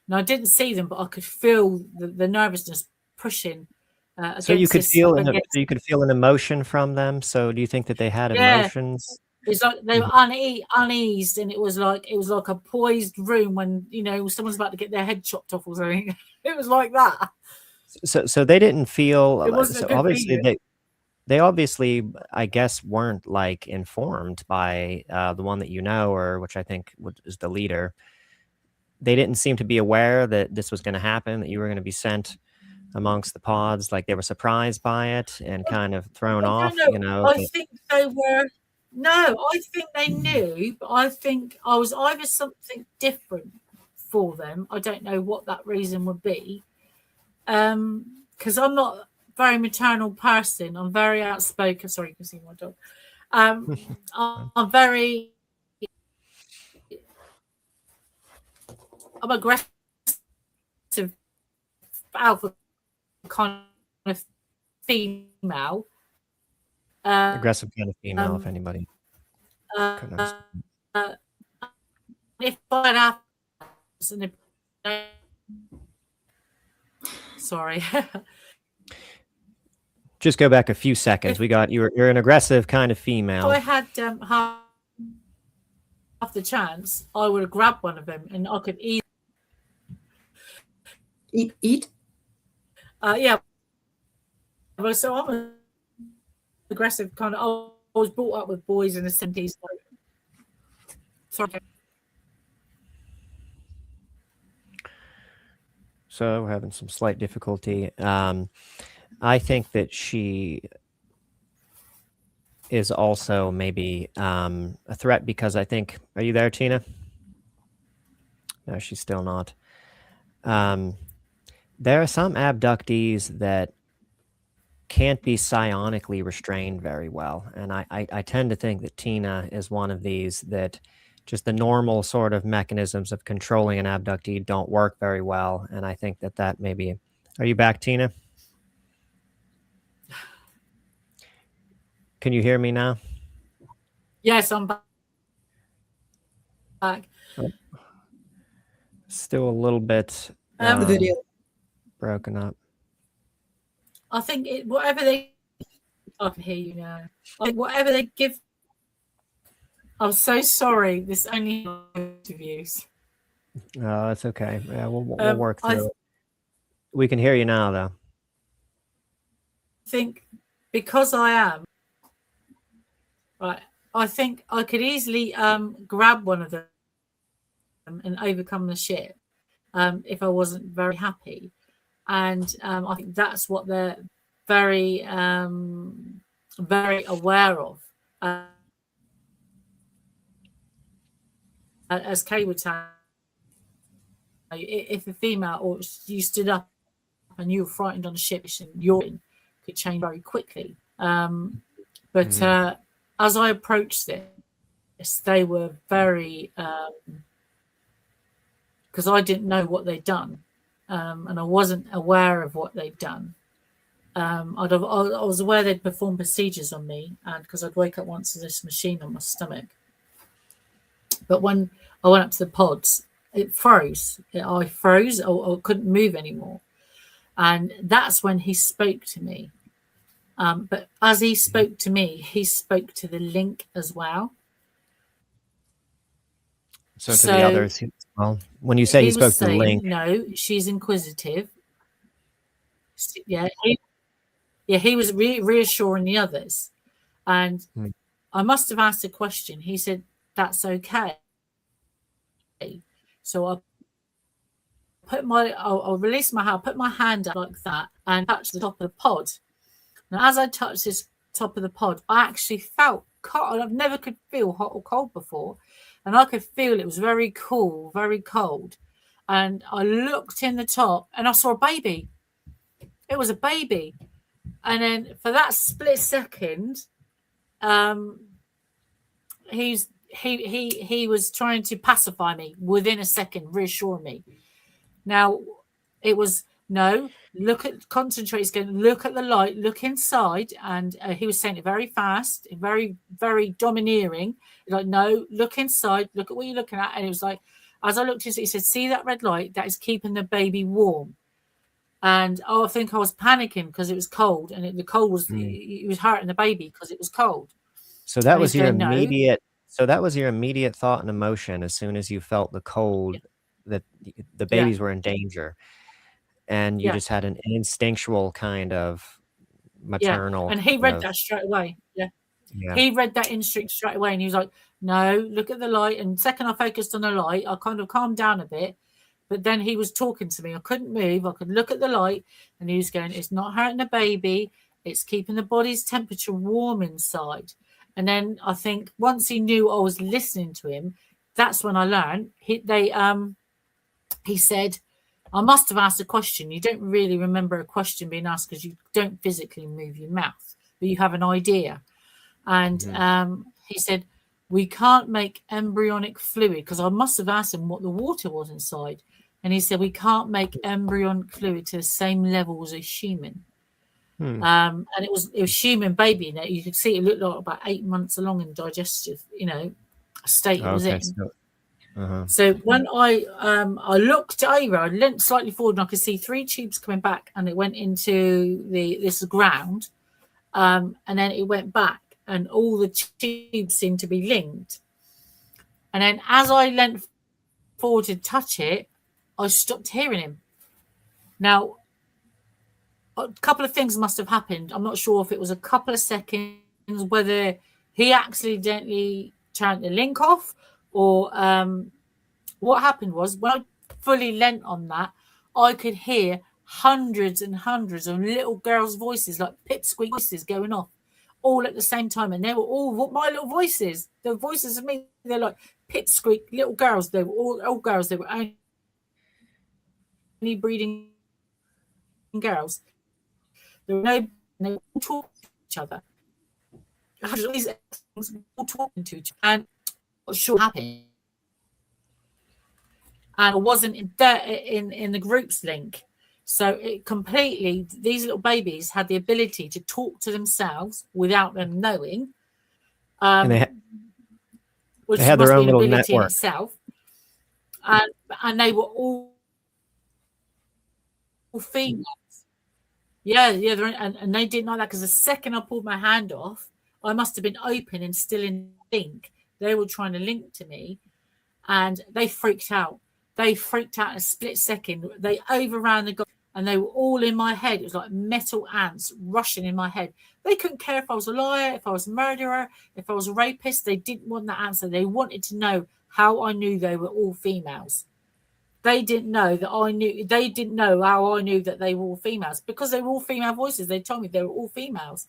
And I didn't see them, but I could feel the nervousness pushing. So you could feel an emotion from them. So do you think that they had emotions? It's like they were uneased, and it was like a poised room when someone's about to get their head chopped off or something. It was like that. So they didn't feel. It wasn't so obviously they obviously, I guess, weren't like informed by the one that you know, or which I think is the leader. They didn't seem to be aware that this was going to happen, that you were going to be sent amongst the pods. Like they were surprised by it and kind of thrown off, know. you know. I think they were. No, I think they knew, but I think I was either something different for them. I don't know what that reason would be. Because I'm not a very maternal person. I'm very outspoken. Sorry, you can see my dog. I'm very. I'm aggressive alpha kind of female. Aggressive kind of female, if anybody. If I have, sorry. Just go back a few seconds. We got you're an aggressive kind of female. If I had half the chance, I would have grabbed one of them and I could eat. Eat? Yeah. Well, so I'm an aggressive kind of. I was brought up with boys in the 70s. Sorry. So we're having some slight difficulty. I think that she is also maybe a threat because I think, are you there, Tina? No, she's still not. There are some abductees that can't be psionically restrained very well. And I tend to think that Tina is one of these, that just the normal sort of mechanisms of controlling an abductee don't work very well. And I think that maybe... Are you back, Tina? Can you hear me now? Yes, I'm back. Still a little bit the video broken up. I think whatever they... I can hear you now. I think whatever they give... I'm so sorry. This only interviews. Oh, that's okay. Yeah, we'll work through it. We can hear you now, though. I think because I am... Right. I think I could easily grab one of them and overcome the shit if I wasn't very happy. And I think that's what they're very, very aware of. As Kay would say, if a female or you stood up and you were frightened on a ship, your could change very quickly. But as I approached this, they were very, because I didn't know what they'd done. And I wasn't aware of what they'd done. I was aware they'd performed procedures on me, and because I'd wake up once with this machine on my stomach. But when I went up to the pods, it froze. I froze. I couldn't move anymore. And that's when he spoke to me. But as he spoke to me, he spoke to the link as well. So to the others, well, when you say he spoke to the link, no, she's inquisitive. Yeah, he was reassuring the others, and I must have asked a question. He said, "That's okay." So I'll release my hand, put my hand up like that, and touch the top of the pod. Now, as I touched this top of the pod, I actually felt cold. I've never could feel hot or cold before. And I could feel it was very cool, very cold. And I looked in the top and I saw a baby. It was a baby. And then for that split second, he was trying to pacify me within a second, reassure me. Now, it was, no, concentrate, he's going, look at the light, look inside. And he was saying it very fast, very, very domineering. Like, no, look inside, look at what you're looking at. And it was like, as I looked inside, he said, see that red light? That is keeping the baby warm. And I think I was panicking because it was cold, and the cold was, it was hurting the baby because it was cold. So that was your immediate, so that was your immediate thought and emotion as soon as you felt the cold, that the babies were in danger. And you just had an instinctual kind of maternal. And he read that straight away. He read that instinct straight away, and he was like, no, look at the light. And second I focused on the light, I kind of calmed down a bit. But then he was talking to me. I couldn't move. I could look at the light, and he was going, it's not hurting the baby. It's keeping the body's temperature warm inside. And then I think once he knew I was listening to him, that's when I learned. He said, I must have asked a question. You don't really remember a question being asked because you don't physically move your mouth, but you have an idea. And he said, we can't make embryonic fluid, because I must have asked him what the water was inside. And he said, we can't make embryonic fluid to the same level as a human. And it was human baby in it. You could see it looked like about 8 months along in digestive, state it was in. So when I looked over, I leant slightly forward, and I could see 3 tubes coming back, and it went into this ground, and then it went back, and all the tubes seemed to be linked. And then as I leant forward to touch it, I stopped hearing him. Now, a couple of things must have happened. I'm not sure if it was a couple of seconds, whether he accidentally turned the link off, or what happened was when I fully leant on that, I could hear hundreds and hundreds of little girls' voices, like pipsqueak voices going off all at the same time. And they were all my little voices. The voices of me, they're like pipsqueak little girls. They were all girls. They were only breeding girls. They all talking to each other. All these things all talking to each other. And what sure happened. And I wasn't in the groups link. So it completely, these little babies had the ability to talk to themselves without them knowing. And which they had their own little ability network. in itself. And they were all females. Yeah, and they didn't like that, because the second I pulled my hand off, I must have been open and still in link. They were trying to link to me, and they freaked out. They freaked out in a split second. They overran the guy, and they were all in my head. It was like metal ants rushing in my head. They couldn't care if I was a liar, if I was a murderer, if I was a rapist. They didn't want that answer. They wanted to know how I knew they were all females. They didn't know that I knew. They didn't know how I knew that they were all females, because they were all female voices. They told me they were all females.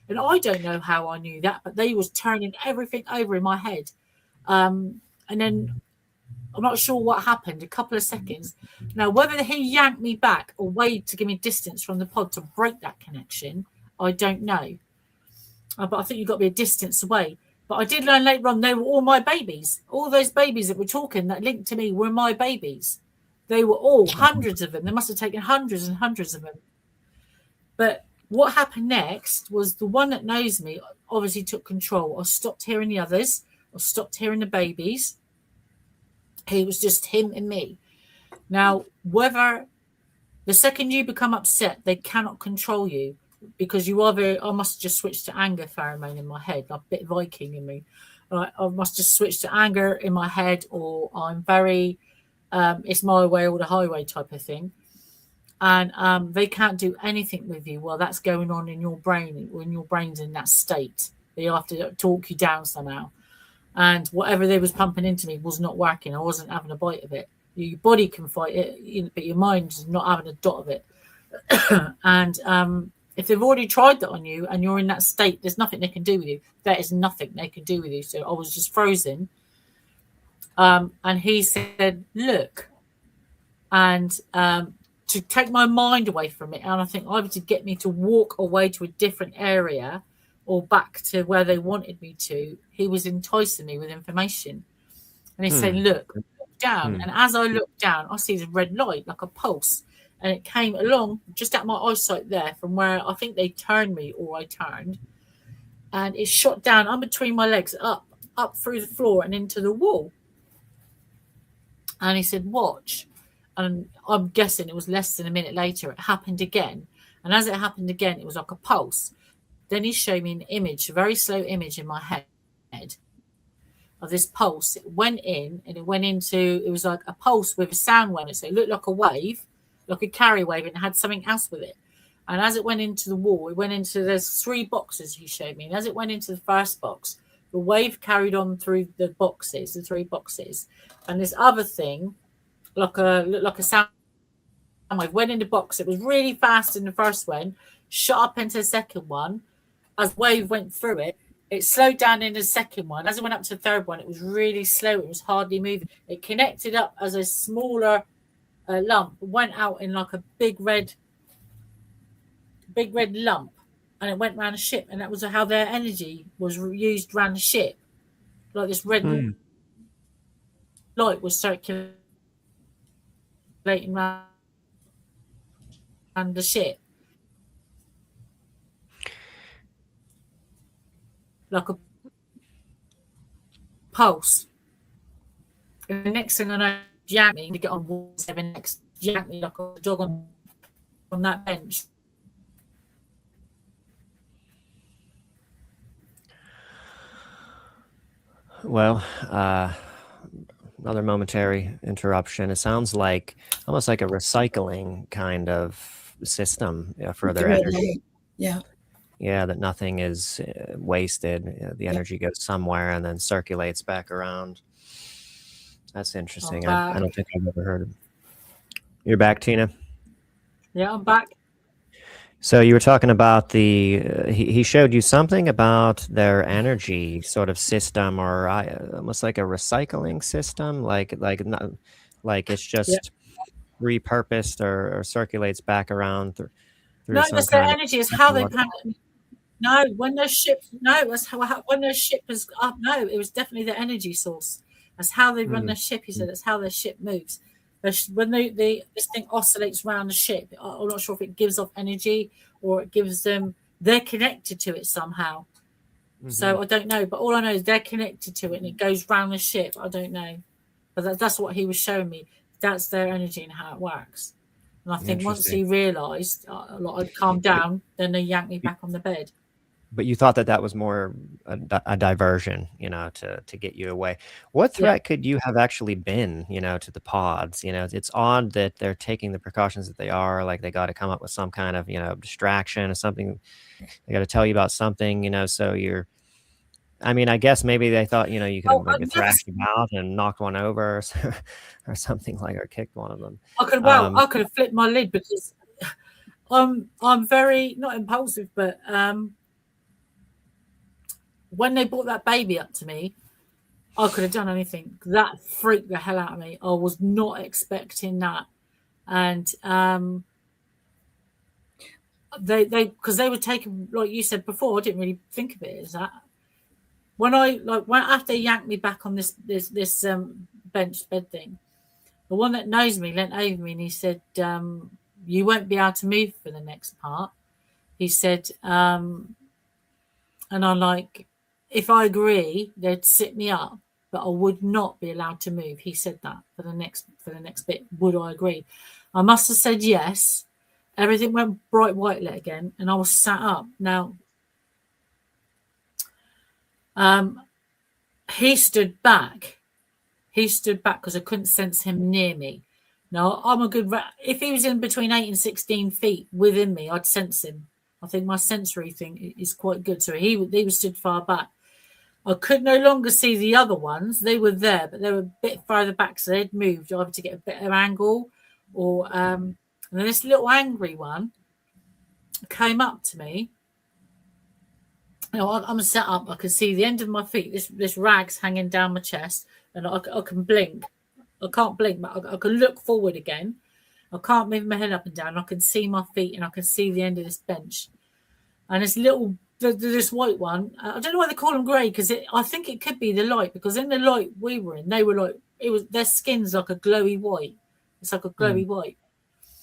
And I don't know how I knew that, but they was turning everything over in my head. And then I'm not sure what happened, a couple of seconds. Now, whether he yanked me back or waited to give me distance from the pod to break that connection, I don't know. But I think you've got to be a distance away. But I did learn later on they were all my babies. All those babies that were talking that linked to me were my babies. They were all hundreds of them. They must have taken hundreds and hundreds of them. But what happened next was the one that knows me obviously took control. I stopped hearing the others. I stopped hearing the babies. It was just him and me. Now, whether the second you become upset, they cannot control you, because I must just switch to anger pheromone in my head, like a bit Viking in me. I must just switch to anger in my head, or I'm very, it's my way or the highway type of thing. And they can't do anything with you while that's going on in your brain, when your brain's in that state. They have to talk you down somehow. And whatever they was pumping into me was not working. I wasn't having a bite of it. Your body can fight it, but your mind's not having a dot of it. And if they've already tried that on you and you're in that state, there's nothing they can do with you. There is nothing they can do with you. So I was just frozen. And he said, look, and to take my mind away from it. And I think either to get me to walk away to a different area or back to where they wanted me to, he was enticing me with information. And he said, look down. And as I looked down, I see this red light, like a pulse. And it came along just at my eyesight there from where I think they turned me, or I turned. And it shot down in between my legs, up through the floor and into the wall. And he said, watch. And I'm guessing it was less than a minute later, it happened again. And as it happened again, it was like a pulse. Then he showed me an image, a very slow image in my head of this pulse. It went in, and it went into, it was like a pulse with a sound wave. So it looked like a wave, like a carry wave, and it had something else with it. And as it went into the wall, there's 3 boxes he showed me. And as it went into the first box, the wave carried on through the 3 boxes. And this other thing, looked like a sound wave, went in the box. It was really fast in the first one, shot up into the second one. As the wave went through it, it slowed down in the second one. As it went up to the third one, it was really slow. It was hardly moving. It connected up as a smaller lump, went out in like a big red lump, and it went around the ship. And that was how their energy was used around the ship. Like this red light was circulating around the ship. Like a pulse. And the next thing I know, yanked me to get on wall 7 next, yanked me like a dog on that bench. Well, another momentary interruption. It sounds like almost like a recycling kind of system for their energy. Yeah. Yeah, that nothing is wasted. The energy goes somewhere and then circulates back around. That's interesting. I don't think I've ever heard of it. You're back, Tina? Yeah, I'm back. So you were talking about he showed you something about their energy sort of system, or almost like a recycling system, like it's just repurposed or circulates back around through no, some that's their kind energy. It's how they No, when their ship. No, that's how when their ship is up. No, it was definitely the energy source. That's how they run their ship. He said that's how their ship moves. When this thing oscillates around the ship, I'm not sure if it gives off energy or it gives them. They're connected to it somehow. So I don't know, but all I know is they're connected to it and it goes round the ship. I don't know, but that's what he was showing me. That's their energy and how it works. And I think once he realised, I'd calmed down, then they yanked me back on the bed. But you thought that was more a diversion, to get you away. What threat could you have actually been, to the pods? It's odd that they're taking the precautions that they are. Like they got to come up with some kind of, distraction or something. They got to tell you about something, so you're. I mean, I guess maybe they thought, you could have maybe thrashed them out and knocked one over or something or kicked one of them. I could have flipped my lid because I'm very not impulsive, but when they brought that baby up to me, I could have done anything. That freaked the hell out of me. I was not expecting that, and they because they were taking, like you said before, I didn't really think of it as that. When after they yanked me back on this bench bed thing, the one that knows me leant over me and he said, "You won't be able to move for the next part." He said, and I'm like, if I agree, they'd sit me up, but I would not be allowed to move. He said that for the next bit. Would I agree? I must have said yes. Everything went bright white lit again, and I was sat up. Now, he stood back. He stood back because I couldn't sense him near me. Now, I'm a good if he was in between 8 and 16 feet within me, I'd sense him. I think my sensory thing is quite good. So he was stood far back. I could no longer see the other ones. They were there, but they were a bit farther back, so they'd moved either to get a better angle or and this little angry one came up to me. I'm set up. I can see the end of my feet. This rag's hanging down my chest, and I can blink. I can't blink, but I can look forward again. I can't move my head up and down. I can see my feet, and I can see the end of this bench. And this white one, I don't know why they call them grey, because I think it could be the light, because in the light we were in, they were like, their skin's like a glowy white. It's like a glowy white.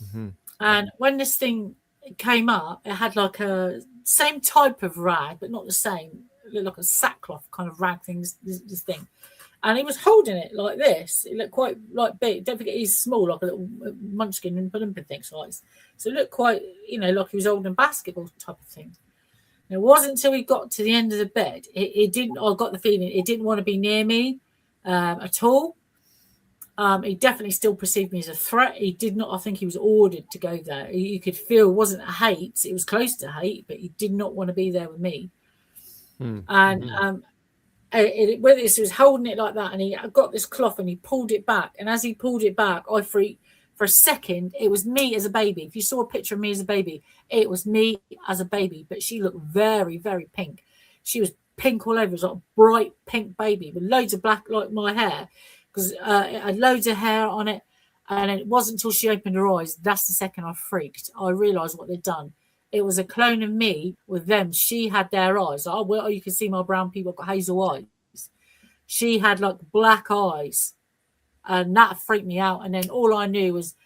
Mm-hmm. And when this thing came up, it had like a same type of rag, but not the same. It looked like a sackcloth kind of rag thing, this thing. And he was holding it like this. It looked quite big. Don't forget, he's small, like a little munchkin and Olympia thing size. So it looked quite, like he was holding a basketball type of thing. And it wasn't until we got to the end of the bed, it didn't. I got the feeling it didn't want to be near me at all. He definitely still perceived me as a threat. He did not. I think he was ordered to go there. You could feel it wasn't a hate. It was close to hate, but he did not want to be there with me. And whether he was holding it like that, and he got this cloth and he pulled it back. And as he pulled it back, I freaked. For a second, it was me as a baby. If you saw a picture of me as a baby, it was me as a baby. But she looked very, very pink. She was pink all over. It was like a bright pink baby with loads of black, like my hair, because it had loads of hair on it. And it wasn't until she opened her eyes, that's the second I freaked. I realised what they'd done. It was a clone of me with them. She had their eyes. Oh, well, you can see my brown people got hazel eyes. She had like black eyes. And that freaked me out. And then all I knew was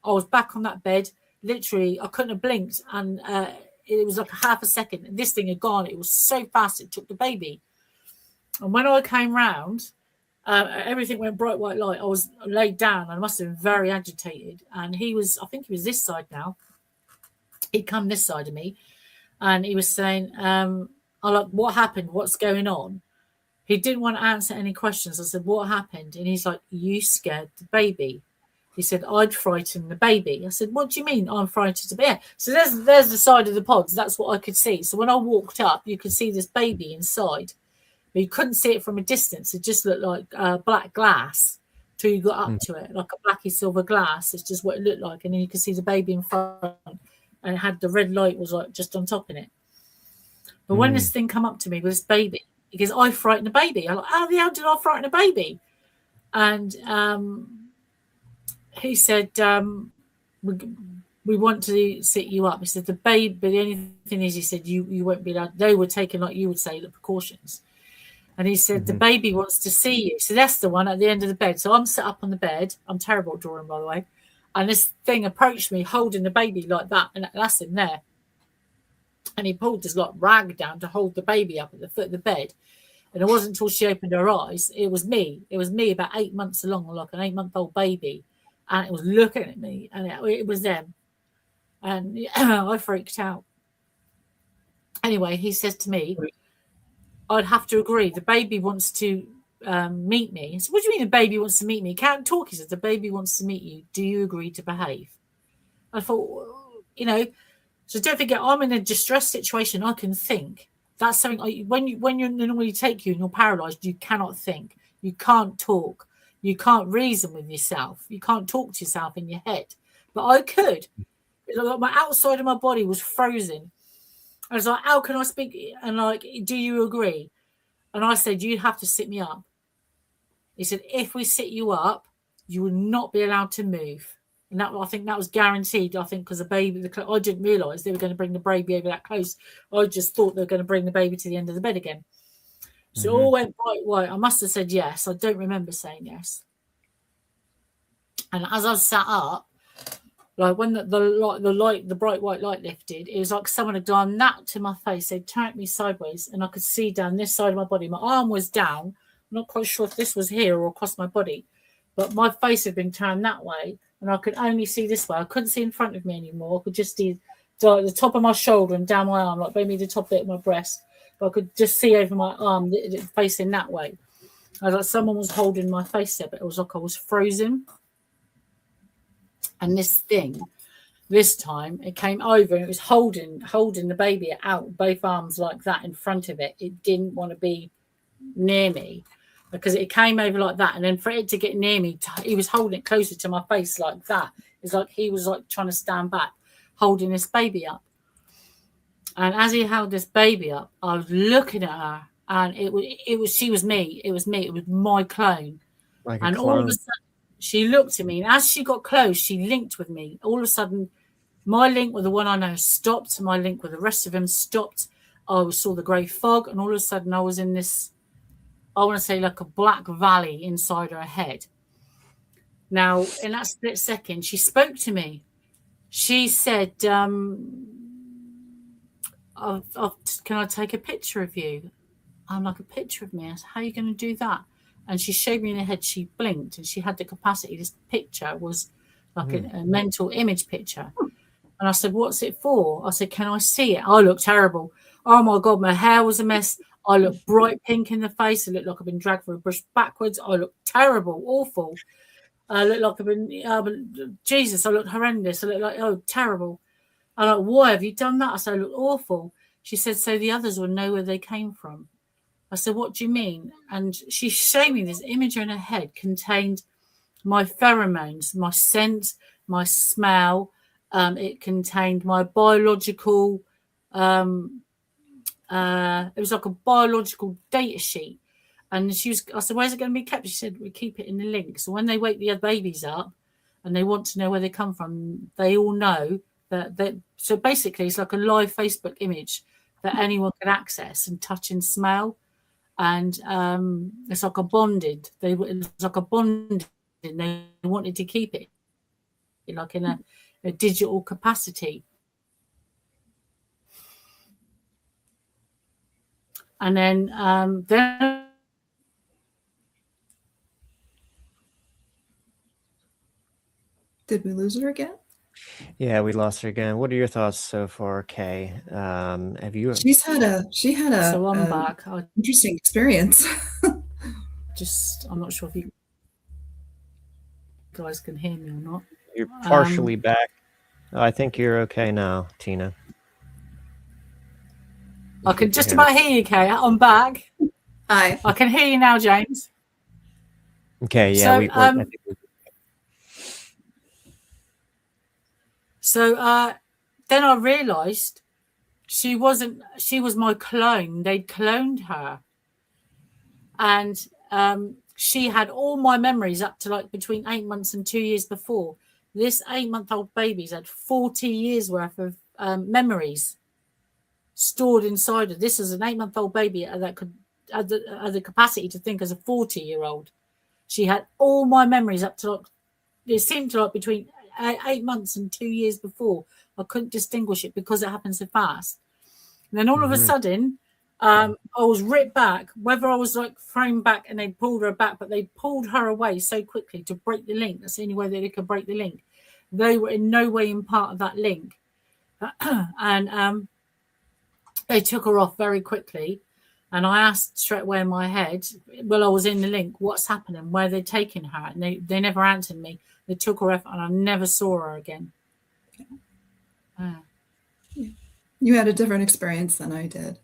I was back on that bed. Literally, I couldn't have blinked. And it was like a half a second. And this thing had gone. It was so fast, it took the baby. And when I came round, everything went bright white light. I was laid down. I must have been very agitated. And he was, I think he was this side now. He'd come this side of me. And he was saying, I'm like, what happened? What's going on? He didn't want to answer any questions. I said, what happened? And he's like, you scared the baby. He said, I'd frighten the baby. I said, what do you mean I'm frightened the baby? So there's the side of the pods. That's what I could see. So when I walked up, you could see this baby inside. But you couldn't see it from a distance. It just looked like black glass till you got up to it, like a blacky silver glass. It's just what it looked like. And then you could see the baby in front. And it had the red light was like just on top of it. But when this thing come up to me with this baby, because I frightened a baby. I'm like, how the hell did I frighten a baby? And he said, we want to sit you up. He said, the baby, but the only thing is, he said, you won't be allowed. They were taking, like you would say, the precautions. And he said, the baby wants to see you. So that's the one at the end of the bed. So I'm sat up on the bed. I'm terrible at drawing, by the way. And this thing approached me holding the baby like that. And that's him there. And he pulled this like rag down to hold the baby up at the foot of the bed. And it wasn't until she opened her eyes. It was me. It was me about 8 months along, like an 8-month-old baby. And it was looking at me. And it was them. And I freaked out. Anyway, he says to me, I'd have to agree. The baby wants to meet me. I said, what do you mean the baby wants to meet me? He can't talk. He said, the baby wants to meet you. Do you agree to behave? I thought, well, so don't forget, I'm in a distress situation. I can think. That's something when you normally take you and you're paralyzed, you cannot think. You can't talk. You can't reason with yourself. You can't talk to yourself in your head. But I could. Like my outside of my body was frozen. I was like, how can I speak? And like, do you agree? And I said, you'd have to sit me up. He said, if we sit you up, you will not be allowed to move. And that, I think that was guaranteed. I think because the baby, I didn't realise they were going to bring the baby over that close. I just thought they were going to bring the baby to the end of the bed again. So it all went bright white. I must have said yes. I don't remember saying yes. And as I sat up, like when the bright white light lifted, it was like someone had done that to my face. They turned me sideways, and I could see down this side of my body. My arm was down. I'm not quite sure if this was here or across my body, but my face had been turned that way. And I could only see this way. I couldn't see in front of me anymore. I could just see the top of my shoulder and down my arm, like maybe the top bit of my breast. But I could just see over my arm, facing that way. I was like someone was holding my face there, but it was like I was frozen. And this thing, this time, it came over and it was holding the baby out, both arms like that in front of it. It didn't want to be near me. Because it came over like that, and then for it to get near me, he was holding it closer to my face like that. It's like he was like trying to stand back, holding this baby up. And as he held this baby up, I was looking at her, and she was me. It was me. It was my clone. Like and clone. All of a sudden, she looked at me, and as she got close, she linked with me. All of a sudden, my link with the one I know stopped. My link with the rest of them stopped. I saw the grey fog, and all of a sudden, I was in this, I want to say like a black valley inside her head. Now, in that split second, she spoke to me. She said, can I take a picture of you? I'm like, a picture of me? I said, how are you going to do that? And she showed me in her head, she blinked, and she had the capacity. This picture was like a mental image picture. And I said, what's it for? I said, can I see it? I look terrible. Oh, my God, my hair was a mess. I look bright pink in the face. I look like I've been dragged through a bush backwards. I look terrible, awful. I looked like I've been, Jesus, I looked horrendous. I looked like, oh, terrible. I'm like, why have you done that? I said, I look awful. She said, so the others will know where they came from. I said, what do you mean? And she showed me this image in her head contained my pheromones, my scent, my smell. It contained my biological, it was like a biological data sheet. And I said, where's it going to be kept? She said, we keep it in the link. So when they wake the babies up and they want to know where they come from, they all know that. So basically, it's like a live Facebook image that anyone can access and touch and smell. And it's like a bonded. It's like a bonded. They wanted to keep it like in a digital capacity. And then Did we lose her again? Yeah, we lost her again. What are your thoughts so far, Kay? Have you? She had a so I'm back. Interesting experience. I'm not sure if you guys can hear me or not. You're partially back. I think you're okay now, Tina. I can just about hear you, Kay. I'm back. Hi. I can hear you now, James. Okay, yeah. So then I realised she was my clone. They'd cloned her. And she had all my memories up to like between 8 months and 2 years before. This 8-month-old baby's had 40 years worth of memories stored inside her. This is an 8-month-old baby that could had the capacity to think as a 40-year-old. She had all my memories up to like, it seemed to like between 8 months and 2 years before. I couldn't distinguish it because it happened so fast. And then all of a sudden, I was ripped back, whether I was like thrown back and they pulled her back, but they pulled her away so quickly to break the link. That's the only way that they could break the link. They were in no way in part of that link. And they took her off very quickly. And I asked straight away in my head, well, I was in the link, what's happening? Where they're taking her? And they never answered me. They took her off and I never saw her again. You had a different experience than I did.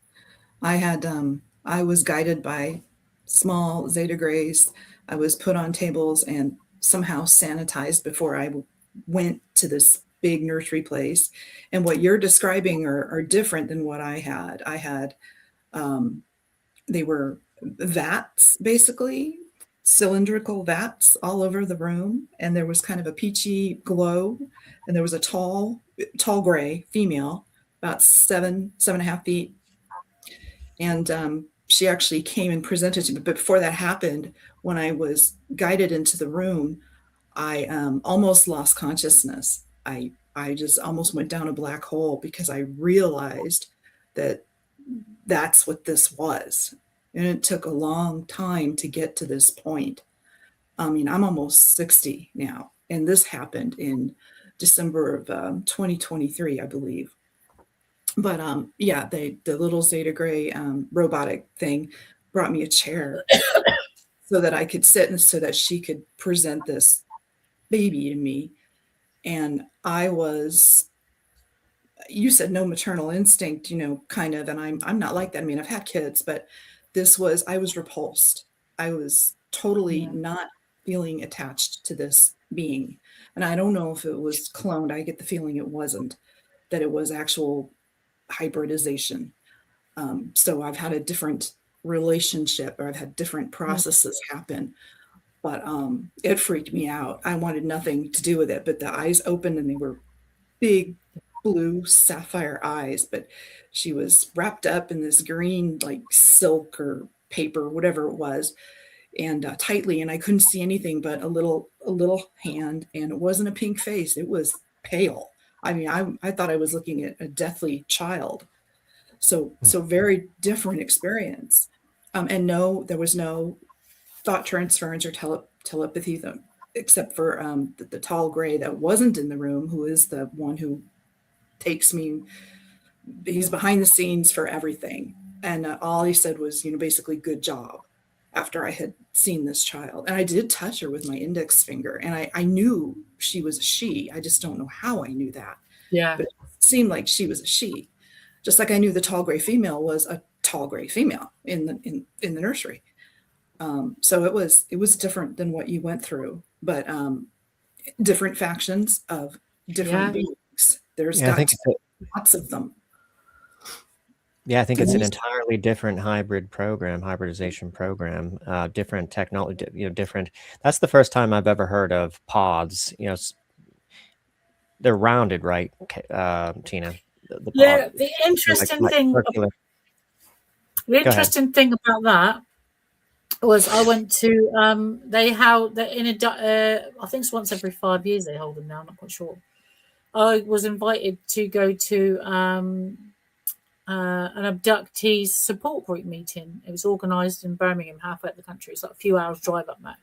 I was guided by small Zeta Grays. I was put on tables and somehow sanitized before I went to this big nursery place. And what you're describing are different than what I had. I had, they were vats, basically, cylindrical vats all over the room. And there was kind of a peachy glow. And there was a tall gray female, about 7.5 feet. And she actually came and presented to me. But before that happened, when I was guided into the room, I almost lost consciousness. I just almost went down a black hole because I realized that that's what this was. And it took a long time to get to this point. I mean, I'm almost 60 now, and this happened in December of 2023, I believe. But yeah, the little Zeta Gray robotic thing brought me a chair so that I could sit and so that she could present this baby to me. And I was, you said no maternal instinct, kind of, and I'm not like that. I mean, I've had kids, but I was repulsed. I was totally not feeling attached to this being. And I don't know if it was cloned. I get the feeling it wasn't, that it was actual hybridization. So I've had a different relationship, or I've had different processes happen, but it freaked me out. I wanted nothing to do with it, but the eyes opened and they were big blue sapphire eyes, but she was wrapped up in this green, like silk or paper, whatever it was, and tightly, and I couldn't see anything but a little hand, and it wasn't a pink face. It was pale. I mean, I thought I was looking at a deathly child. So very different experience. And no, there was no thought transference or telepathy, except for the tall gray that wasn't in the room, who is the one who takes me. He's behind the scenes for everything. And all he said was, basically, good job. after I had seen this child. And I did touch her with my index finger, and I knew she was a she. I just don't know how I knew that. Yeah. But it seemed like she was a she. Just like I knew the tall gray female was a tall gray female in the nursery. So it was different than what you went through, but different factions of different beings. There's lots of them. Yeah, I think it's an entirely different hybridization program, different technology, different. That's the first time I've ever heard of pods. They're rounded, right, Tina? The interesting thing. The interesting thing about that was I went to they held in a I think it's once every 5 years they hold them now. I'm not quite sure. I was invited to go to an abductees support group meeting. It was organised in Birmingham, halfway up the country. It's like a few hours drive up there.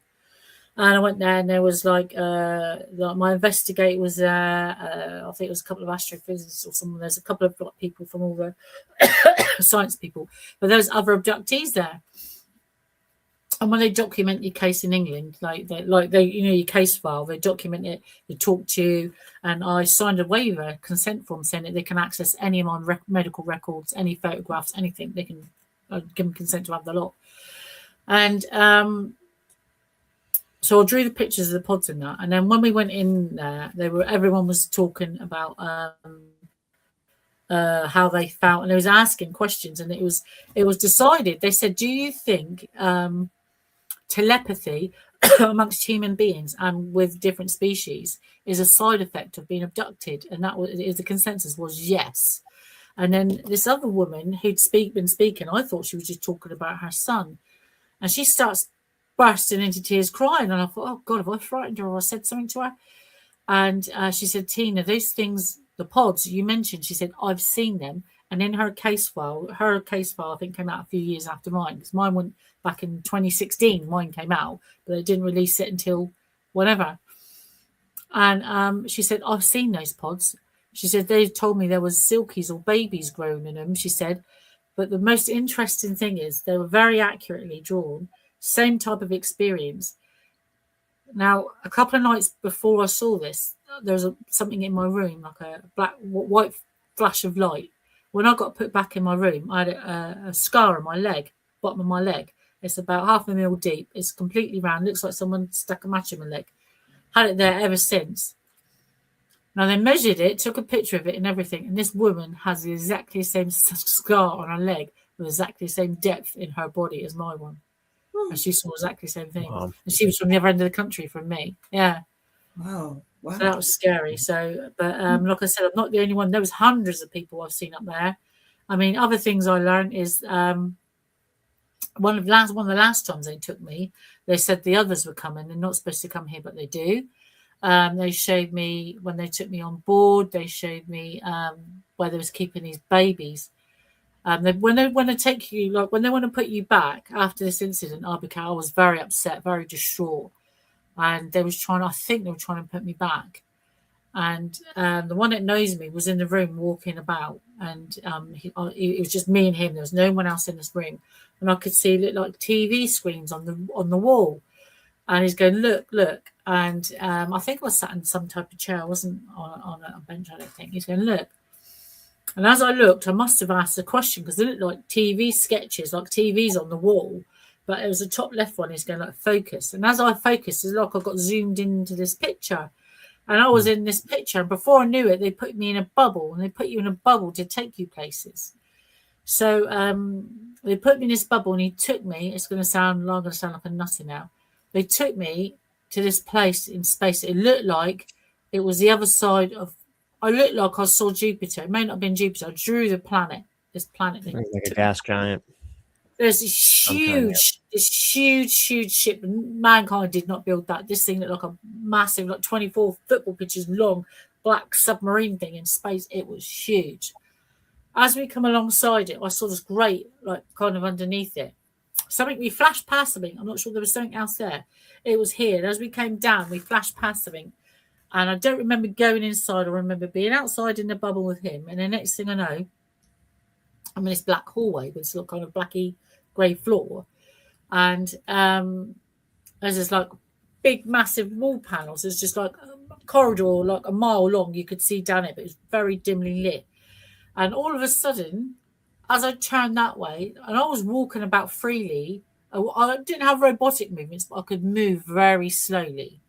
And I went there, and there was like my investigator was there. I think it was a couple of astrophysicists or someone. There's a couple of people from all the science people, but there's other abductees there. And when they document your case in England, they your case file, they document it, they talk to you, and I signed a waiver consent form saying that they can access any of my medical records, any photographs, anything. They can give them consent to have the lot. And so I drew the pictures of the pods in that. And then when we went in there, everyone was talking about how they felt, and they was asking questions, and it was decided. They said, "Do you think telepathy amongst human beings and with different species is a side effect of being abducted?" And that was the consensus was yes. And then this other woman who'd been speaking, I thought she was just talking about her son, and she starts bursting into tears, crying. And I thought, oh God, have I frightened her or I said something to her? And she said, Tina, those things, the pods you mentioned, she said, I've seen them. And in her case file, I think came out a few years after mine, because mine went back in 2016. Mine came out, but they didn't release it until whenever. And she said, I've seen those pods. She said, they told me there was silkies or babies growing in them, she said. But the most interesting thing is they were very accurately drawn, same type of experience. Now, a couple of nights before I saw this, there was something in my room, like a white flash of light. When I got put back in my room, I had a scar on my leg, bottom of my leg. It's about 0.5 mil deep. It's completely round. Looks like someone stuck a match in my leg. Had it there ever since. Now, they measured it, took a picture of it and everything, and this woman has exactly the same scar on her leg with exactly the same depth in her body as my one. And she saw exactly the same thing. Wow. And she was from the other end of the country from me. Yeah. Wow. So that was scary. So, but like I said, I'm not the only one. There was hundreds of people I've seen up there. I mean, other things I learned is one of the last times they took me, they said the others were coming. They're not supposed to come here, but they do. They showed me when they took me on board. They showed me where they was keeping these babies. When they want to take you, like when they want to put you back after this incident, I was very upset, very distraught, and I think they were trying to put me back. And the one that knows me was in the room walking about, and it was just me and him. There was no one else in this room, and I could see like TV screens on the wall. And he's going, look, and I think I was sat in some type of chair. I wasn't on a bench, I don't think. He's going, look. And as I looked, I must have asked a question because they looked like TV sketches, like TVs on the wall. But it was the top left one. He's going like focus. And as I focused, it's like I got zoomed into this picture. And I was in this picture. And before I knew it, they put me in a bubble. And they put you in a bubble to take you places. So they put me in this bubble and he took me. I'm going to sound like a nutter now. They took me to this place in space. It looked like it was the other side of. I looked like I saw Jupiter. It may not have been Jupiter. I drew the planet. This planet. Like a gas giant. There's this huge ship. Mankind did not build that. This thing looked like a massive, like 24 football pitches long, black submarine thing in space. It was huge. As we come alongside it, I saw this great, like kind of underneath it. We flashed past something. I'm not sure there was something else there. It was here. And as we came down, we flashed past something. And I don't remember going inside. I remember being outside in the bubble with him. And the next thing I know, I'm in this black hallway with this kind of blacky grey floor. and there's this like big massive wall panels. There's just like a corridor like a mile long. You could see down it, but it was very dimly lit. And all of a sudden, as I turned that way, and I was walking about freely, I didn't have robotic movements, but I could move very slowly.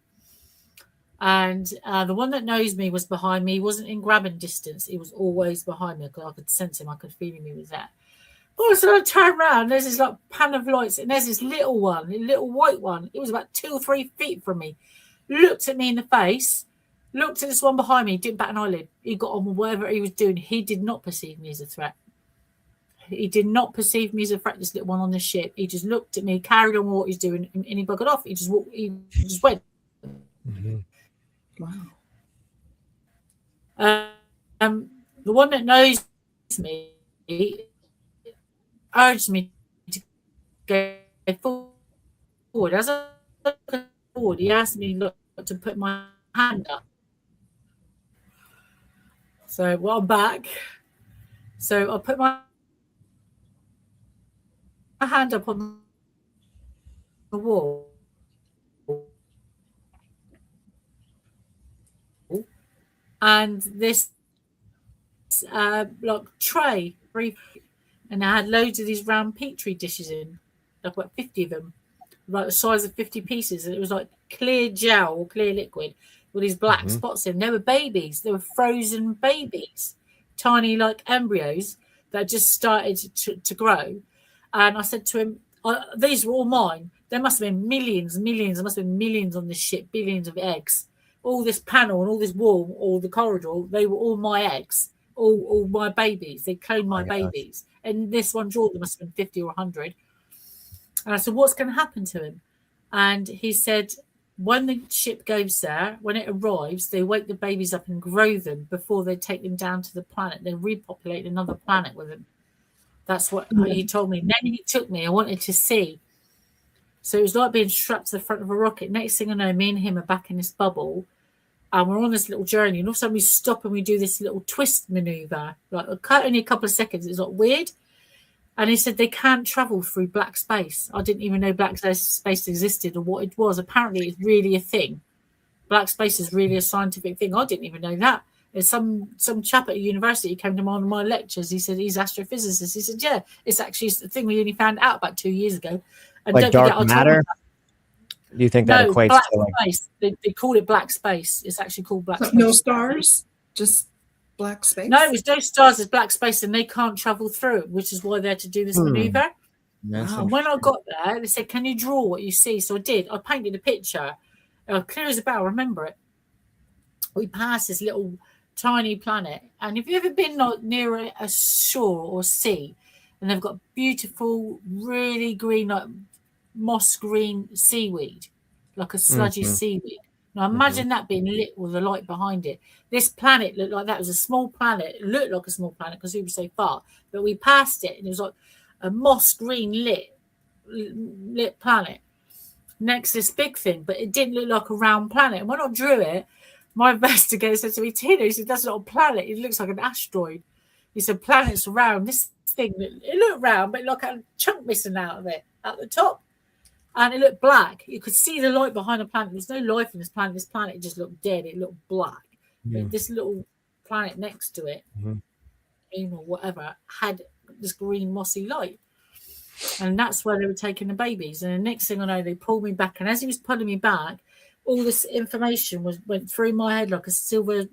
And the one that knows me was behind me. He wasn't in grabbing distance. He was always behind me because I could sense him. I could feel him. He was there. All of a sudden, I turned around. There's this like pan of lights, and there's this little one, a little white one. It was about 2 or 3 feet from me. Looked at me in the face. Looked at this one behind me. Didn't bat an eyelid. He got on with whatever he was doing. He did not perceive me as a threat. He did not perceive me as a threat. This little one on the ship. He just looked at me, carried on what he's doing, and he buggered off. He just walked. He just went. Wow. The one that knows me urged me to go forward. As I looked forward, he asked me to put my hand up. So, well, I'm back. So I put my hand up on the wall. And this like tray, and I had loads of these round petri dishes in, like about 50 of them, like the size of 50 pieces, and it was like clear gel or clear liquid with these black spots in. They were babies. They were frozen babies, tiny like embryos that just started to grow. And I said to him, these were all mine. There must have been millions. There must have been millions on this ship, billions of eggs. All this panel and all this wall, all the corridor, they were all my eggs, all my babies. They cloned my babies. And this one drawer, there must have been 50 or 100. And I said, what's going to happen to him? And he said, when the ship goes there, when it arrives, they wake the babies up and grow them before they take them down to the planet. They repopulate another planet with them. That's what he told me. Then he took me. I wanted to see. So it was like being strapped to the front of a rocket. Next thing I know, me and him are back in this bubble. And we're on this little journey. And all of a sudden we stop and we do this little twist maneuver. Like only a couple of seconds. It's like weird. And he said they can't travel through black space. I didn't even know black space existed or what it was. Apparently it's really a thing. Black space is really a scientific thing. I didn't even know that. There's some chap at a university came to one of my lectures. He said he's astrophysicist. He said, yeah, it's actually a thing we only found out about 2 years ago. And like dark matter? Do you think that equates black to like space? They call it black space. It's actually called black space. No stars, just black space? No, it's no stars. It's black space, and they can't travel through it, which is why they had to do this maneuver. And when I got there, they said, can you draw what you see? So I did. I painted a picture. Clear as a bell, I remember it. We passed this little tiny planet. And have you ever been near a shore or sea, and they've got beautiful, really green, like moss green seaweed, like a sludgy seaweed? Now imagine that being lit with a light behind it. This planet looked like that. It was a small planet. It looked like a small planet because we were so far. But we passed it, and it was like a moss green lit planet next to this big thing, but it didn't look like a round planet. And when I drew it, my investigator said to me, Tina, he said, that's not a planet. It looks like an asteroid. He said, planets around this thing. It looked round, but like a chunk missing out of it at the top. And it looked black. You could see the light behind the planet. There's no life in this planet. This planet just looked dead. It looked black. This little planet next to it, or whatever, had this green mossy light. And that's where they were taking the babies. And the next thing I know, they pulled me back. And as he was pulling me back, all this information went through my head like a silver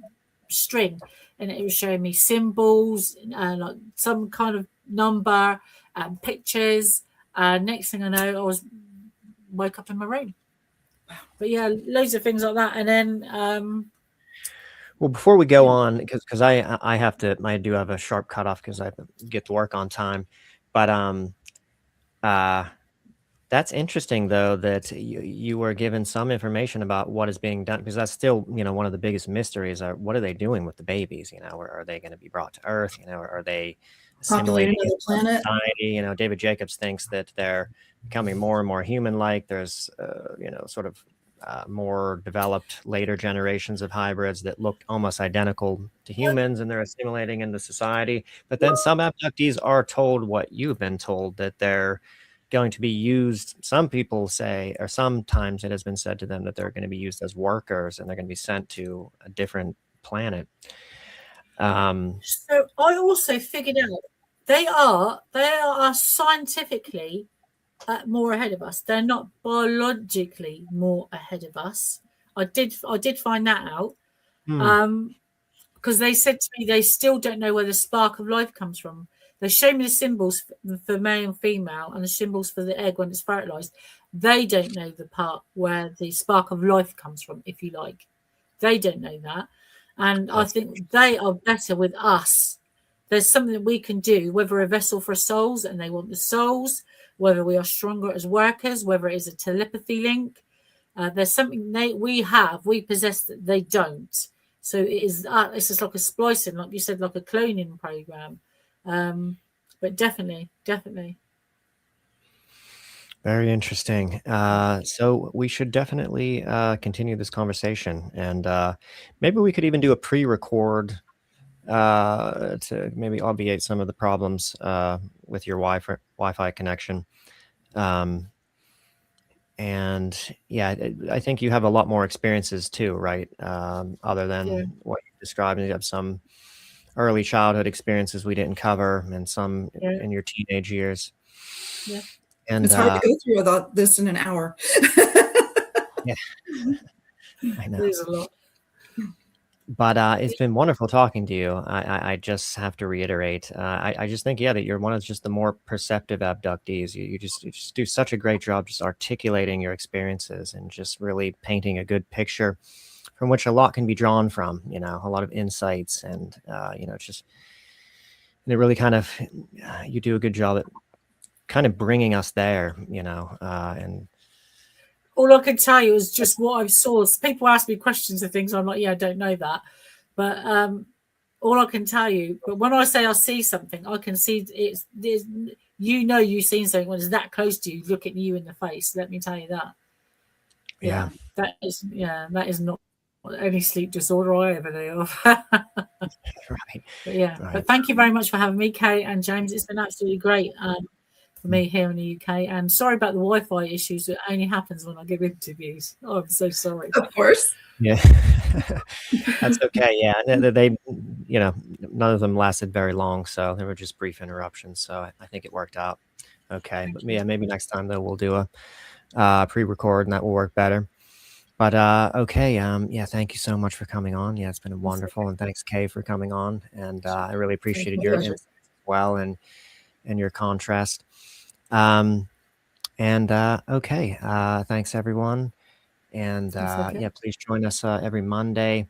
string. And it was showing me symbols, like some kind of number, pictures. Next thing I know, I was woke up in my room. But yeah, loads of things like that. And then well, before we go on, because I do have a sharp cutoff because I have to get to work on time. But that's interesting though that you were given some information about what is being done, because that's still, one of the biggest mysteries. What are they doing with the babies? Or are they going to be brought to Earth? Are they assimilating into society? David Jacobs thinks that they're becoming more and more human-like. There's sort of more developed later generations of hybrids that look almost identical to humans, and they're assimilating into society. But then some abductees are told what you've been told, that they're going to be used. Some people say, or sometimes it has been said to them that they're going to be used as workers and they're going to be sent to a different planet. So I also figured out they are scientifically more ahead of us. They're not biologically more ahead of us. I did find that out. Because they said to me they still don't know where the spark of life comes from. They show me the symbols for male and female and the symbols for the egg when it's fertilized. They don't know the part where the spark of life comes from, if you like. They don't know that. And I think they are better with us. There's something that we can do, whether we're a vessel for souls and they want the souls, whether we are stronger as workers, whether it is a telepathy link. There's something we possess that they don't. So it's just like a splicing, like you said, like a cloning program. But definitely. Very interesting. So we should definitely continue this conversation, and maybe we could even do a pre-record to maybe obviate some of the problems with your Wi-Fi connection. And yeah, I think you have a lot more experiences too, right? Other than what you described, you have some early childhood experiences we didn't cover, and some in your teenage years. Yeah, and it's hard to go through all this in an hour. Yeah, I know. There's a lot. But it's been wonderful talking to you. I just have to reiterate. I just think, that you're one of just the more perceptive abductees. You just do such a great job just articulating your experiences and just really painting a good picture from which a lot can be drawn from, a lot of insights and, just, and it really kind of, you do a good job at kind of bringing us there, and all I can tell you is just what I saw. People ask me questions and things. I'm like, I don't know that. But all I can tell you, but when I say I see something, I can see there's you've seen something when it's that close to you, looking you in the face. Let me tell you that. Yeah. That is not any sleep disorder I ever knew of. Right. But but thank you very much for having me, Kate and James. It's been absolutely great. For me here in the UK, and sorry about the Wi-Fi issues. It only happens when I give interviews. Oh, I'm so sorry. Of course. Yeah, that's okay. Yeah, they, none of them lasted very long, so they were just brief interruptions. So I think it worked out okay. But maybe next time though we'll do a pre-record, and that will work better. But okay, thank you so much for coming on. Yeah, it's been wonderful, and thanks, Kay, for coming on. And I really appreciated your insights as well, and your contrast. Okay, thanks everyone, and please join us every Monday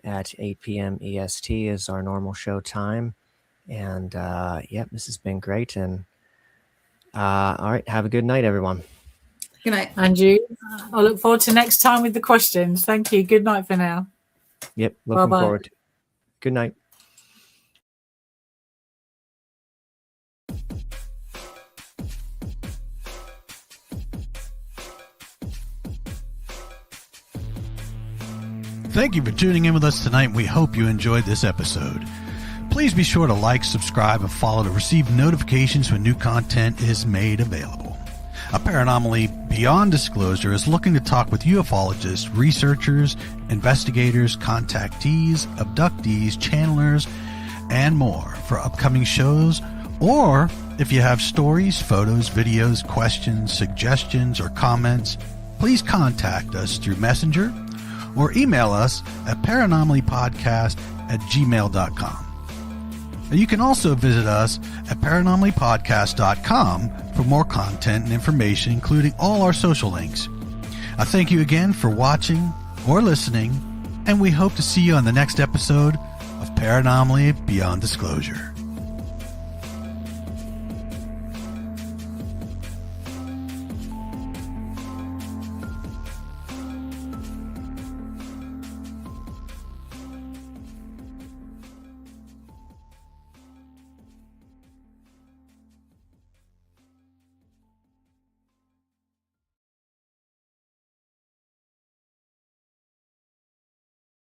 at 8 p.m. EST is our normal show time. And this has been great. And all right, have a good night, everyone. Good night. And you, I look forward to next time with the questions. Thank you. Good night for now. Yep, looking forward to it. Good night. Thank you for tuning in with us tonight. We hope you enjoyed this episode. Please be sure to like, subscribe, and follow to receive notifications when new content is made available. A Paranomaly Beyond Disclosure is looking to talk with ufologists, researchers, investigators, contactees, abductees, channelers, and more for upcoming shows. Or if you have stories, photos, videos, questions, suggestions, or comments, please contact us through Messenger or email us at paranomalypodcast@gmail.com. And you can also visit us at paranomalypodcast.com for more content and information, including all our social links. I thank you again for watching or listening, and we hope to see you on the next episode of Paranomaly Beyond Disclosure.